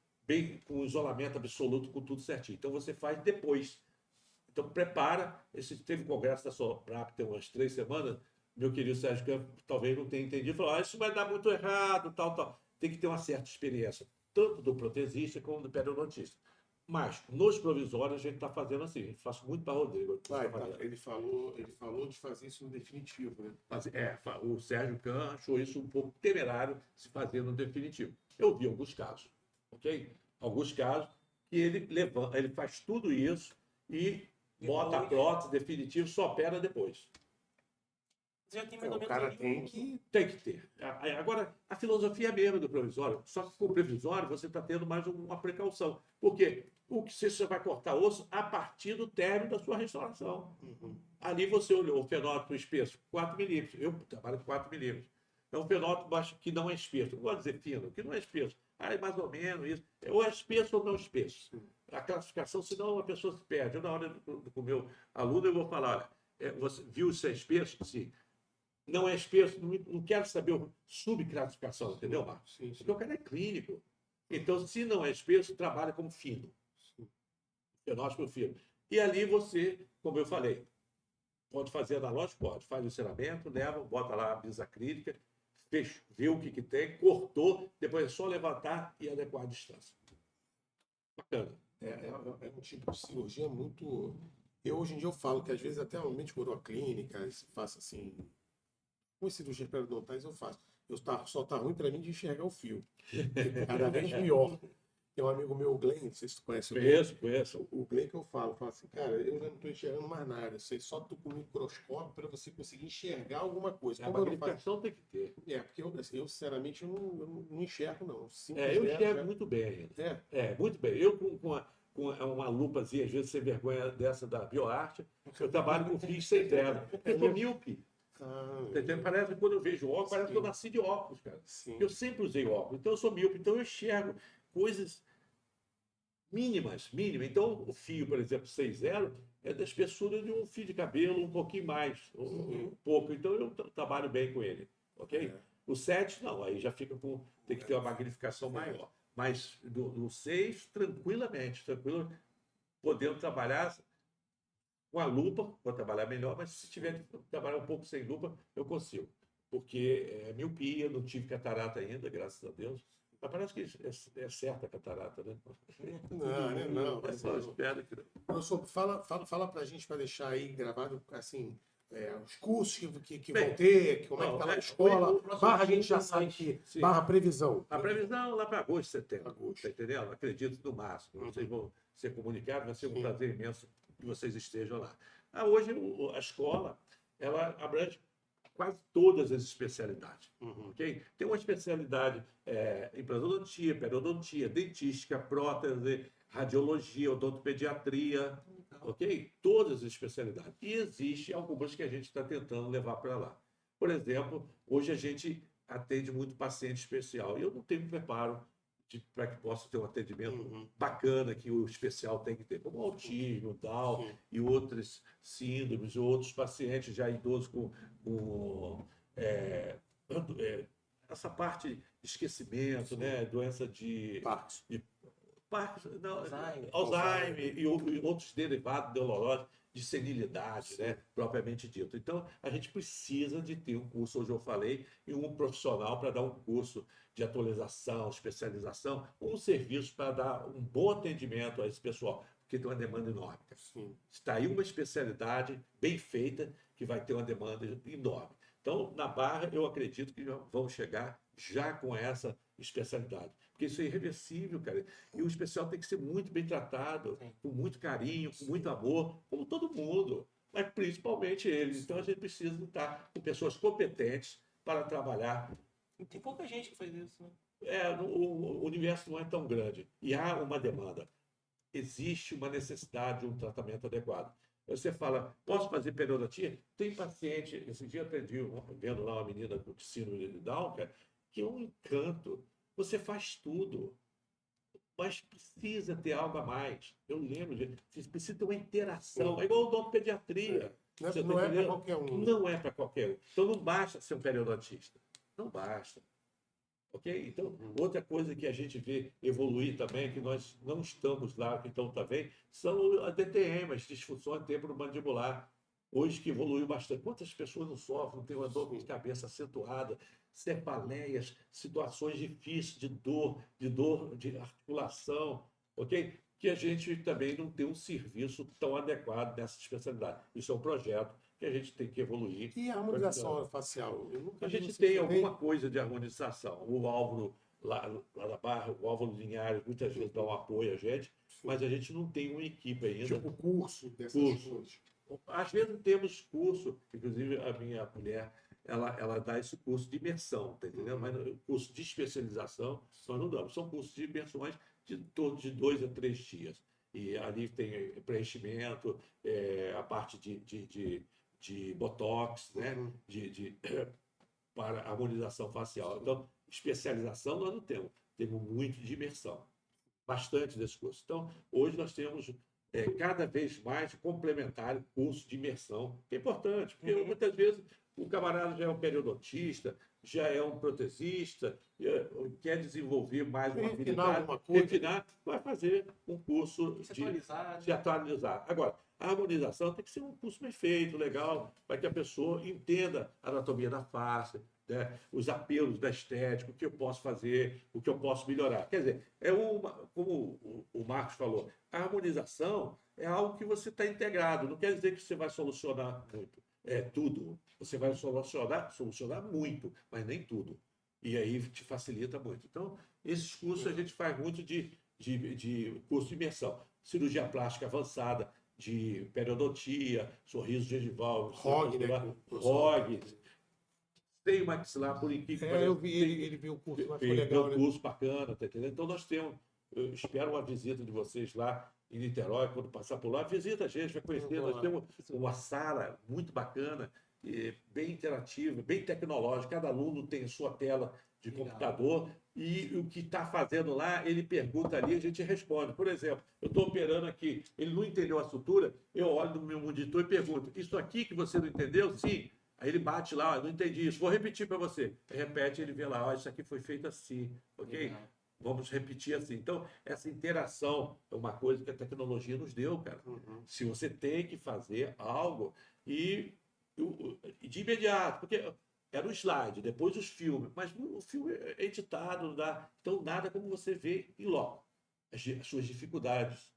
isolamento absoluto, com tudo certinho. Então você faz depois. Então prepara. Teve um congresso da Soprap, tem umas 3 semanas, meu querido Sérgio Campos talvez não tenha entendido, falou: isso vai dar muito errado, tal. Tem que ter uma certa experiência, tanto do protesista como do periodontista. Mas, nos provisórios, a gente está fazendo assim. A gente faz muito para o Rodrigo. Ele falou de fazer isso no definitivo, né? O Sérgio Kahn achou isso um pouco temerário se fazer no definitivo. Eu vi alguns casos, ok? Alguns casos que ele faz tudo isso e bota a prótese definitiva, só opera depois. Já tem mais ou O menos cara ali tem que... Tem que ter. Agora, a filosofia é mesmo do provisório. Só que com o provisório você está tendo mais uma precaução. Por quê? O que você vai cortar osso a partir do término da sua restauração. Ali você olhou o fenótipo espesso, 4 milímetros. Eu trabalho com 4 milímetros. É um fenótipo que não é espesso. Não gosto de dizer fino, que não é espesso. É mais ou menos isso. Ou é espesso ou não espesso. A classificação, senão a pessoa se perde. Na hora com o meu aluno, eu vou falar: olha, você viu se é espesso? Sim. Não é espesso, não quero saber a subclassificação, entendeu, Marcos? Sim. Porque o cara é clínico. Então, se não é espesso, trabalha como fino. Fenótipo fino. E ali você, como eu falei, pode fazer analógico? Pode. Faz o ensinamento, leva, bota lá a bisacrílica, vê o que tem, cortou, depois é só levantar e adequar a distância. Bacana. É um tipo de cirurgia muito... hoje em dia eu falo que às vezes até uma mente clínica, se faça assim... Com cirurgia periodontais eu faço. Só tá ruim para mim de enxergar o fio. É cada vez pior. Tem um amigo meu, o Glenn, não sei se tu conhece o Glenn. Conheço. O Glenn que eu falo assim, cara, eu já não estou enxergando mais nada. Você só tô com o microscópio para você conseguir enxergar alguma coisa. A magnificação tem que ter. Porque eu sinceramente, eu não enxergo, não. Eu enxergo muito bem ainda. Muito bem. Eu com uma lupazinha, às vezes sem vergonha dessa da BioArt, eu trabalho com fios sem zero. Eu sou míope. Parece que quando eu vejo óculos, parece que eu nasci de óculos, cara. Sim. Eu sempre usei óculos, então eu sou míope, então eu enxergo coisas mínimas. Então o fio, por exemplo, 6,0 é da espessura de um fio de cabelo, um pouquinho mais, um pouco. Então eu trabalho bem com ele, ok? O 7, não, aí já fica tem que ter uma magnificação maior. Mas no 6, tranquilo, podendo trabalhar com a lupa, vou trabalhar melhor, mas se tiver que trabalhar um pouco sem lupa, eu consigo. Porque é miopia, não tive catarata ainda, graças a Deus. Mas parece que é certa a catarata, né? Não. Espero que não. Professor, fala pra gente, para deixar aí gravado, assim, os cursos que vão ter, como é que tá na escola, barra a gente já sabe que, barra previsão. A previsão lá para agosto, setembro. Agosto. Tá entendendo? Acredito no máximo. Vocês vão ser comunicados, vai ser um prazer imenso que vocês estejam lá. Hoje a escola, ela abrange quase todas as especialidades. Uhum. Ok? Tem uma especialidade implantodontia, periodontia, dentística, prótese, radiologia, odontopediatria, ok? Todas as especialidades. E existem algumas que a gente está tentando levar para lá. Por exemplo, hoje a gente atende muito paciente especial e eu não tenho preparo para que possa ter um atendimento bacana que o especial tem que ter, como autismo, Down e outras síndromes, outros pacientes já idosos com essa parte de esquecimento, né? Doença de Parkinson, não, Alzheimer e outros derivados neurológicos de senilidade, né, propriamente dito. Então, a gente precisa de ter um curso, hoje eu falei, e um profissional para dar um curso de atualização, especialização, um serviço para dar um bom atendimento a esse pessoal, porque tem uma demanda enorme. Está aí uma especialidade bem feita que vai ter uma demanda enorme. Então, na Barra, eu acredito que vamos chegar já com essa especialidade. Porque isso é irreversível, cara. E o especial tem que ser muito bem tratado, com muito carinho, com muito amor, como todo mundo, mas principalmente eles. Então, a gente precisa estar com pessoas competentes para trabalhar. E tem pouca gente que faz isso, né? O universo não é tão grande. E há uma demanda. Existe uma necessidade de um tratamento adequado. Você fala, posso fazer periodontia? Tem paciente, esse dia aprendi, vendo lá uma menina com síndrome de Down, cara, que é um encanto. Você faz tudo, mas precisa ter algo a mais. Eu lembro, você precisa ter uma interação. É igual odontopediatria. Não é para qualquer um. Não é para qualquer um. Então não basta ser um periodontista. Não basta. Ok? Então, outra coisa que a gente vê evoluir também, que nós não estamos lá, então também, são as DTM, as disfunções temporomandibular. Hoje que evoluiu bastante. Quantas pessoas não sofrem, não tem uma dor de cabeça acentuada, cefaleias, situações difíceis de dor de articulação, ok? Que a gente também não tem um serviço tão adequado nessa especialidade. Isso é um projeto que a gente tem que evoluir. E a harmonização facial? A gente tem alguma coisa de harmonização. O Álvaro, lá na Barra, o Álvaro Linhares, muitas vezes dá um apoio a gente, mas a gente não tem uma equipe ainda. Tipo curso dessas coisas. Às vezes temos curso, inclusive a minha mulher, ela dá esse curso de imersão, tá entendendo? Mas curso de especialização nós não damos. São cursos de imersões de torno de 2 a 3 dias. E ali tem preenchimento, a parte de botox, né? Para harmonização facial. Então, especialização nós não temos. Temos muito de imersão. Bastante desse curso. Então, hoje nós temos cada vez mais complementar curso de imersão, que é importante, porque muitas vezes o camarada já é um periodontista, já é um protesista, quer desenvolver mais uma habilidade, refinar, vai fazer um curso de atualizar. Agora, a harmonização tem que ser um curso bem feito, legal, para que a pessoa entenda a anatomia da face, né, os apelos da estética, o que eu posso fazer, o que eu posso melhorar. Quer dizer, como o Marcos falou, a harmonização é algo que você está integrado, não quer dizer que você vai solucionar tudo. Você vai solucionar muito, mas nem tudo. E aí te facilita muito. Então, esses cursos a gente faz muito de curso de imersão. Cirurgia plástica avançada, de periodontia, sorriso gengival, ROG, tem o maxilar por incrível. Eu vi, ele viu o curso, mas foi legal, né? Um curso bacana, tá entendendo? Então nós temos, eu espero uma visita de vocês lá em Niterói, quando passar por lá, visita a gente, vai conhecer. Nós temos uma sala muito bacana, bem interativa, bem tecnológica. Cada aluno tem sua tela de computador e o que está fazendo lá, ele pergunta ali, a gente responde. Por exemplo, eu estou operando aqui, ele não entendeu a sutura, eu olho no meu monitor e pergunto, isso aqui que você não entendeu? Sim. Aí ele bate lá, não entendi isso, vou repetir para você. Repete, ele vê lá, isso aqui foi feito assim, ok? Vamos repetir assim. Então, essa interação é uma coisa que a tecnologia nos deu, cara. Se você tem que fazer algo e de imediato, porque era o slide, depois os filmes, mas o filme é editado, não dá. Então, nada como você vê em loco. As suas dificuldades,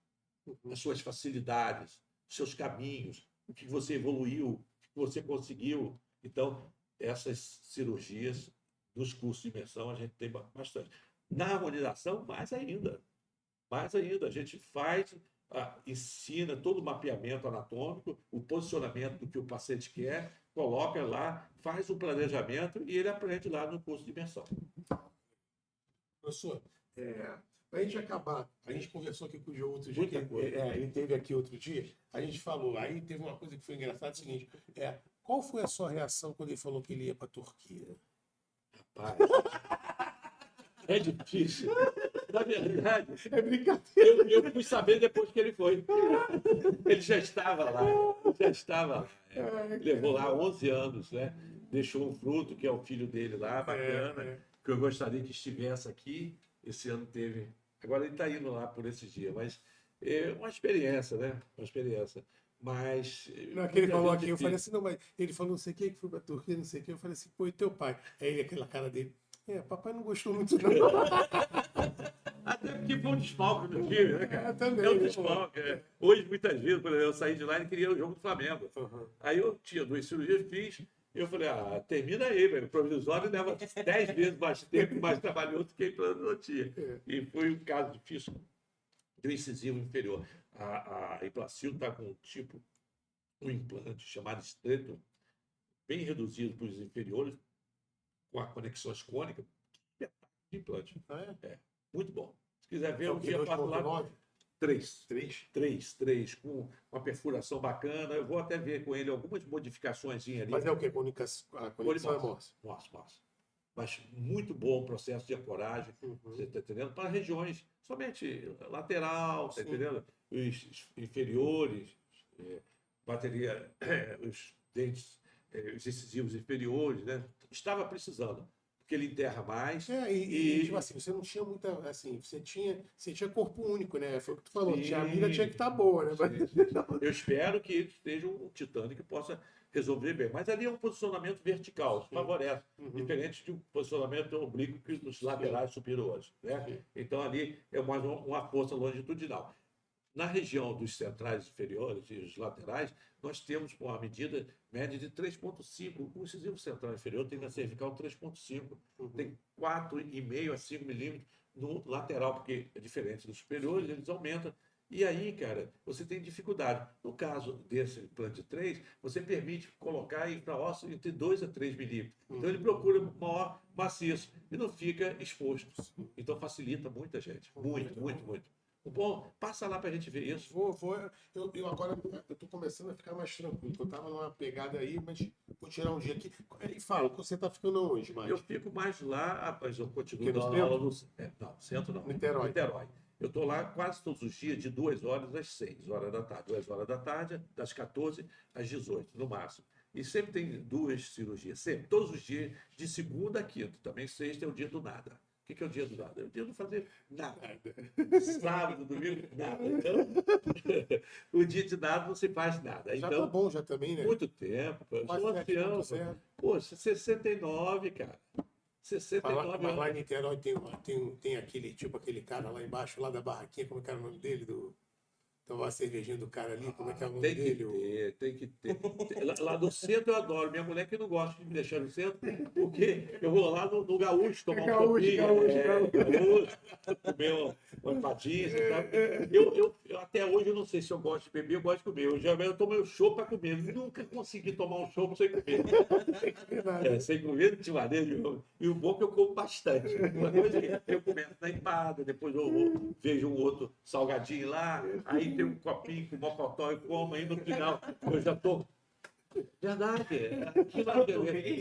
as suas facilidades, os seus caminhos, o que você evoluiu, você conseguiu. Então, essas cirurgias nos cursos de imersão a gente tem bastante. Na harmonização, mais ainda. Mais ainda. A gente ensina todo o mapeamento anatômico, o posicionamento do que o paciente quer, coloca lá, faz o planejamento e ele aprende lá no curso de imersão. Professor, para a gente acabar, a gente conversou aqui com o João outro dia, Muita coisa. ele teve aqui outro dia, a gente falou, aí teve uma coisa que foi engraçada, é o seguinte, qual foi a sua reação quando ele falou que ele ia para a Turquia? Rapaz, é difícil. Na verdade, É brincadeira. eu fui saber depois que ele foi. Ele já estava lá. Levou lá 11 anos, né? Deixou um fruto, que é o filho dele lá, bacana, que eu gostaria que estivesse aqui. Esse ano teve. Agora ele está indo lá por esses dias, mas é uma experiência, né? Uma experiência. Mas. Não, que ele falou aqui, eu difícil. falei assim, não, mas ele falou não sei o que foi para a Turquia, não sei o que, eu falei assim, pô, e teu pai? Aí ele, aquela cara dele, papai não gostou muito não. Até porque foi um desfalque no time, né, cara? Também, É um né, desfalque. Hoje, muitas vezes, por exemplo, eu saí de lá e queria o jogo do Flamengo. Uhum. Aí eu tinha 2 cirurgias, fiz. Eu falei, termina aí, velho. O provisório leva 10 vezes mais tempo, mais trabalhoso do que a implantodontia. E foi um caso difícil do incisivo inferior. A Implacil está com um implante chamado estreito, bem reduzido para os inferiores, com a conexões cônicas. Espetáculo de implante. Muito bom. Se quiser ver, um dia passo lá. 3, com uma perfuração bacana. Eu vou até ver com ele algumas modificações ali. Mas é o que? A conexão é morsa. Morsa. Mas muito bom o processo de ancoragem, você está entendendo? Para regiões somente lateral, está entendendo? Os inferiores, bateria, os dentes, os incisivos inferiores, né? Estava precisando. Porque ele enterra mais. Tipo assim, você não tinha muita. Assim, você tinha corpo único, né? Foi o que tu falou. A mira tinha que estar boa, né? Eu espero que ele esteja um titânio que possa resolver bem. Mas ali é um posicionamento vertical, isso favorece. Diferente de um posicionamento oblíquo que nos laterais superiores. Né? Então ali é mais uma força longitudinal. Na região dos centrais inferiores e os laterais, nós temos uma medida média de 3,5. O incisivo central inferior tem na cervical 3,5. Tem 4,5 a 5 milímetros no lateral, porque é diferente dos superiores, eles aumentam. E aí, cara, você tem dificuldade. No caso desse implante 3, você permite colocar infraósseo entre 2 a 3 milímetros. Então ele procura maior maciço e não fica exposto. Então facilita muita gente. Muito. Bom, passa lá para a gente ver isso. Eu agora estou começando a ficar mais tranquilo. Eu estava numa pegada aí, mas vou tirar um dia aqui. E fala, você está ficando onde, mais? Eu fico mais lá, mas eu continuo no dando aula no... Não, centro não. Niterói. Eu estou lá quase todos os dias, de 2 horas às 6 horas da tarde. 2 horas da tarde, das 14 às 18, no máximo. E sempre tem 2 cirurgias, sempre, todos os dias, de segunda a quinta. Também sexta é o dia do nada. O que é o dia do nada? É o dia de não fazer nada. Sábado, domingo, nada. Então, o dia de nada não se faz nada. Já então, tá bom, já também, né? Muito tempo. Eu sou ancião. Pô, 69, cara. 69 mas lá em Niterói tem aquele cara lá embaixo, lá da barraquinha, como é que era o nome dele? Tomar a cervejinha do cara ali, como é que é o nome dele? Tem que ter. Lá no centro eu adoro. Minha mulher que não gosta de me deixar no centro, porque eu vou lá no Gaúcho tomar um copinho. Gaúcho, comer uma empadinha e tal. Eu até hoje eu não sei se eu gosto de beber, eu gosto de comer. Eu tomo chopp para comer. Nunca consegui tomar um chopp sem comer. Sem comer, de maneira nenhuma. E o bom é que eu como bastante. Uma coisa que eu começo na empada, depois eu vejo um outro salgadinho lá, aí tem um copinho com mocotó e como, aí no final eu já estou. Verdade.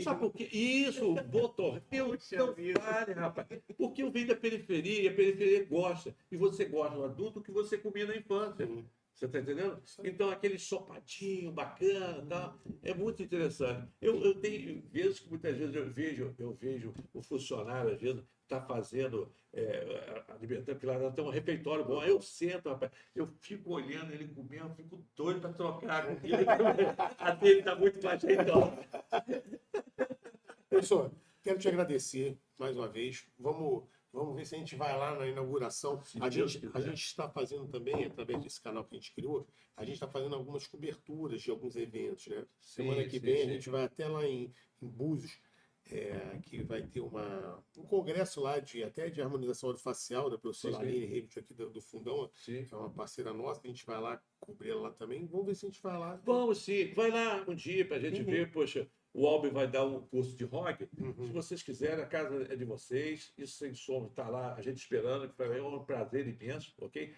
Sabe por quê? Isso, botou. Não vale, rapaz. Porque eu venho da periferia, e a periferia gosta. E você gosta do adulto que você comia na infância. Você está entendendo? Então, aquele sopadinho bacana, tá? É muito interessante. Eu tenho vezes que muitas vezes eu vejo o funcionário, às vezes, está fazendo alimentando, porque lá tem um refeitório bom. Aí eu sento, rapaz, eu fico olhando ele comendo, eu fico doido para trocar com ele. A dele está muito mais jeitosa. Professor, quero te agradecer mais uma vez. Vamos ver se a gente vai lá na inauguração. A gente está fazendo também, através desse canal que a gente criou, a gente está fazendo algumas coberturas de alguns eventos, né? Semana que vem a gente vai até lá em Búzios. que vai ter um congresso lá até de harmonização orofacial da professora Sim, sim. Aline Rebit aqui do Fundão, Sim. que é uma parceira nossa, a gente vai lá cobrir ela lá também. Vamos ver se a gente vai lá. Vamos sim, vai lá um dia para a gente ver. Poxa, o Albi vai dar um curso de rock. Se vocês quiserem, a casa é de vocês. Isso sem sombra, está lá, a gente esperando, que é um prazer imenso, ok?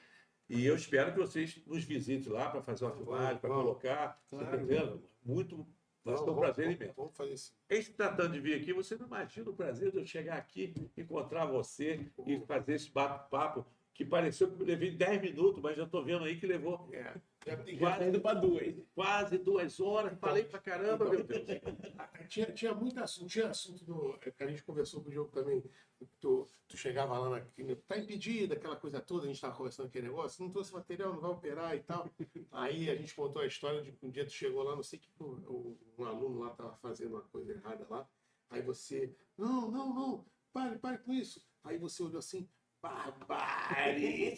E eu espero que vocês nos visitem lá para fazer uma filmagem, para vamos. colocar. Você está Claro. entendendo? Muito. Vai ser um prazer imenso. Vamos fazer isso. Em se tratando de vir aqui, você não imagina o prazer de eu chegar aqui, encontrar você e fazer esse bate-papo que pareceu que eu levei 10 minutos, mas já estou vendo aí que levou Já tem Quase- Indo pra 2. quase 2 horas. Falei pra caramba, meu Deus. Tinha muito assunto, que a gente conversou com o Diogo também. Tu chegava lá tá impedido, aquela coisa toda, a gente estava conversando aquele negócio, não trouxe material, não vai operar e tal. Aí a gente contou a história de que um dia tu chegou lá, não sei que um aluno lá estava fazendo uma coisa errada lá. Aí você, não, pare com isso. Aí você olhou assim, barbárie.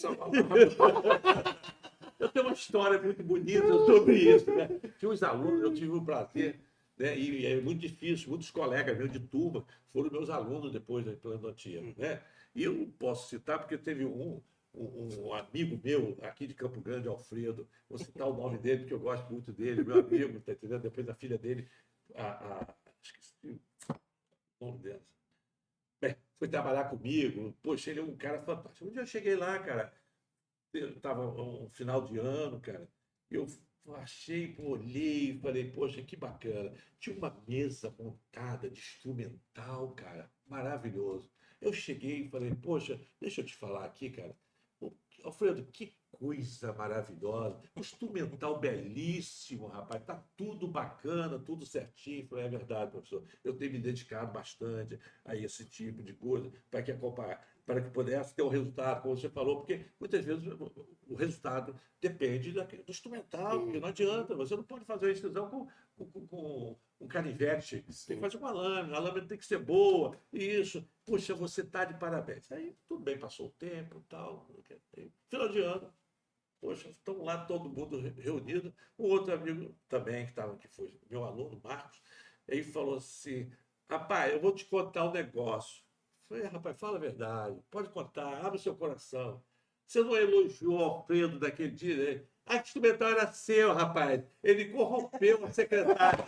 Eu tenho uma história muito bonita sobre isso, né? Tinha uns alunos, eu tive o prazer, né? E é muito difícil, muitos colegas meus de turma foram meus alunos depois da plantotia, né? E eu não posso citar porque teve um amigo meu aqui de Campo Grande, Alfredo, vou citar o nome dele porque eu gosto muito dele, meu amigo, tá entendendo? Depois da filha dele, esqueci o nome dela. Bem, foi trabalhar comigo, poxa, ele é um cara fantástico. Um dia eu cheguei lá, cara, estava um final de ano, cara, eu achei, olhei e falei, poxa, que bacana. Tinha uma mesa montada de instrumental, cara, maravilhoso. Eu cheguei e falei, poxa, deixa eu te falar aqui, cara. Alfredo, que coisa maravilhosa. Um instrumental belíssimo, rapaz. Tá tudo bacana, tudo certinho. Falei, é verdade, professor. Eu tenho me dedicado bastante a esse tipo de coisa para que pudesse ter o resultado, como você falou, porque muitas vezes o resultado depende do instrumental, porque não adianta, você não pode fazer a incisão com um canivete, tem que fazer com a lâmina tem que ser boa, isso, puxa, você está de parabéns. Aí tudo bem, passou o tempo e tal, final de ano, poxa, estamos lá todo mundo reunido, um outro amigo também que foi meu aluno, Marcos, ele falou assim, rapaz, eu vou te contar um negócio. Falei, rapaz, fala a verdade, pode contar, abre o seu coração. Você não elogiou o Alfredo daquele dia, né? A instrumental era seu, rapaz. Ele corrompeu a secretária.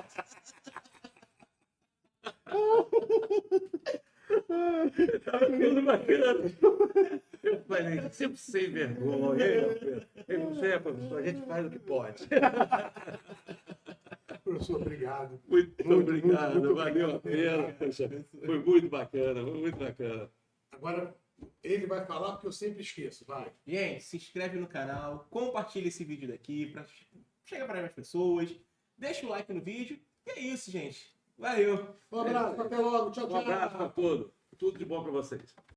Estava tudo bacana. Eu falei, sempre sem vergonha. Hein, Alfredo? Ele disse, professor, a gente faz o que pode. Professor, obrigado. Muito obrigado, muito valeu a pena. Poxa, foi muito bacana, foi muito bacana. Agora, ele vai falar porque eu sempre esqueço, vai. Gente, se inscreve no canal, compartilha esse vídeo daqui para chegar para mais pessoas, deixa o like no vídeo e é isso, gente. Valeu! Um abraço, até logo, tchau, Um tchau. abraço para todos. Tudo de bom para vocês.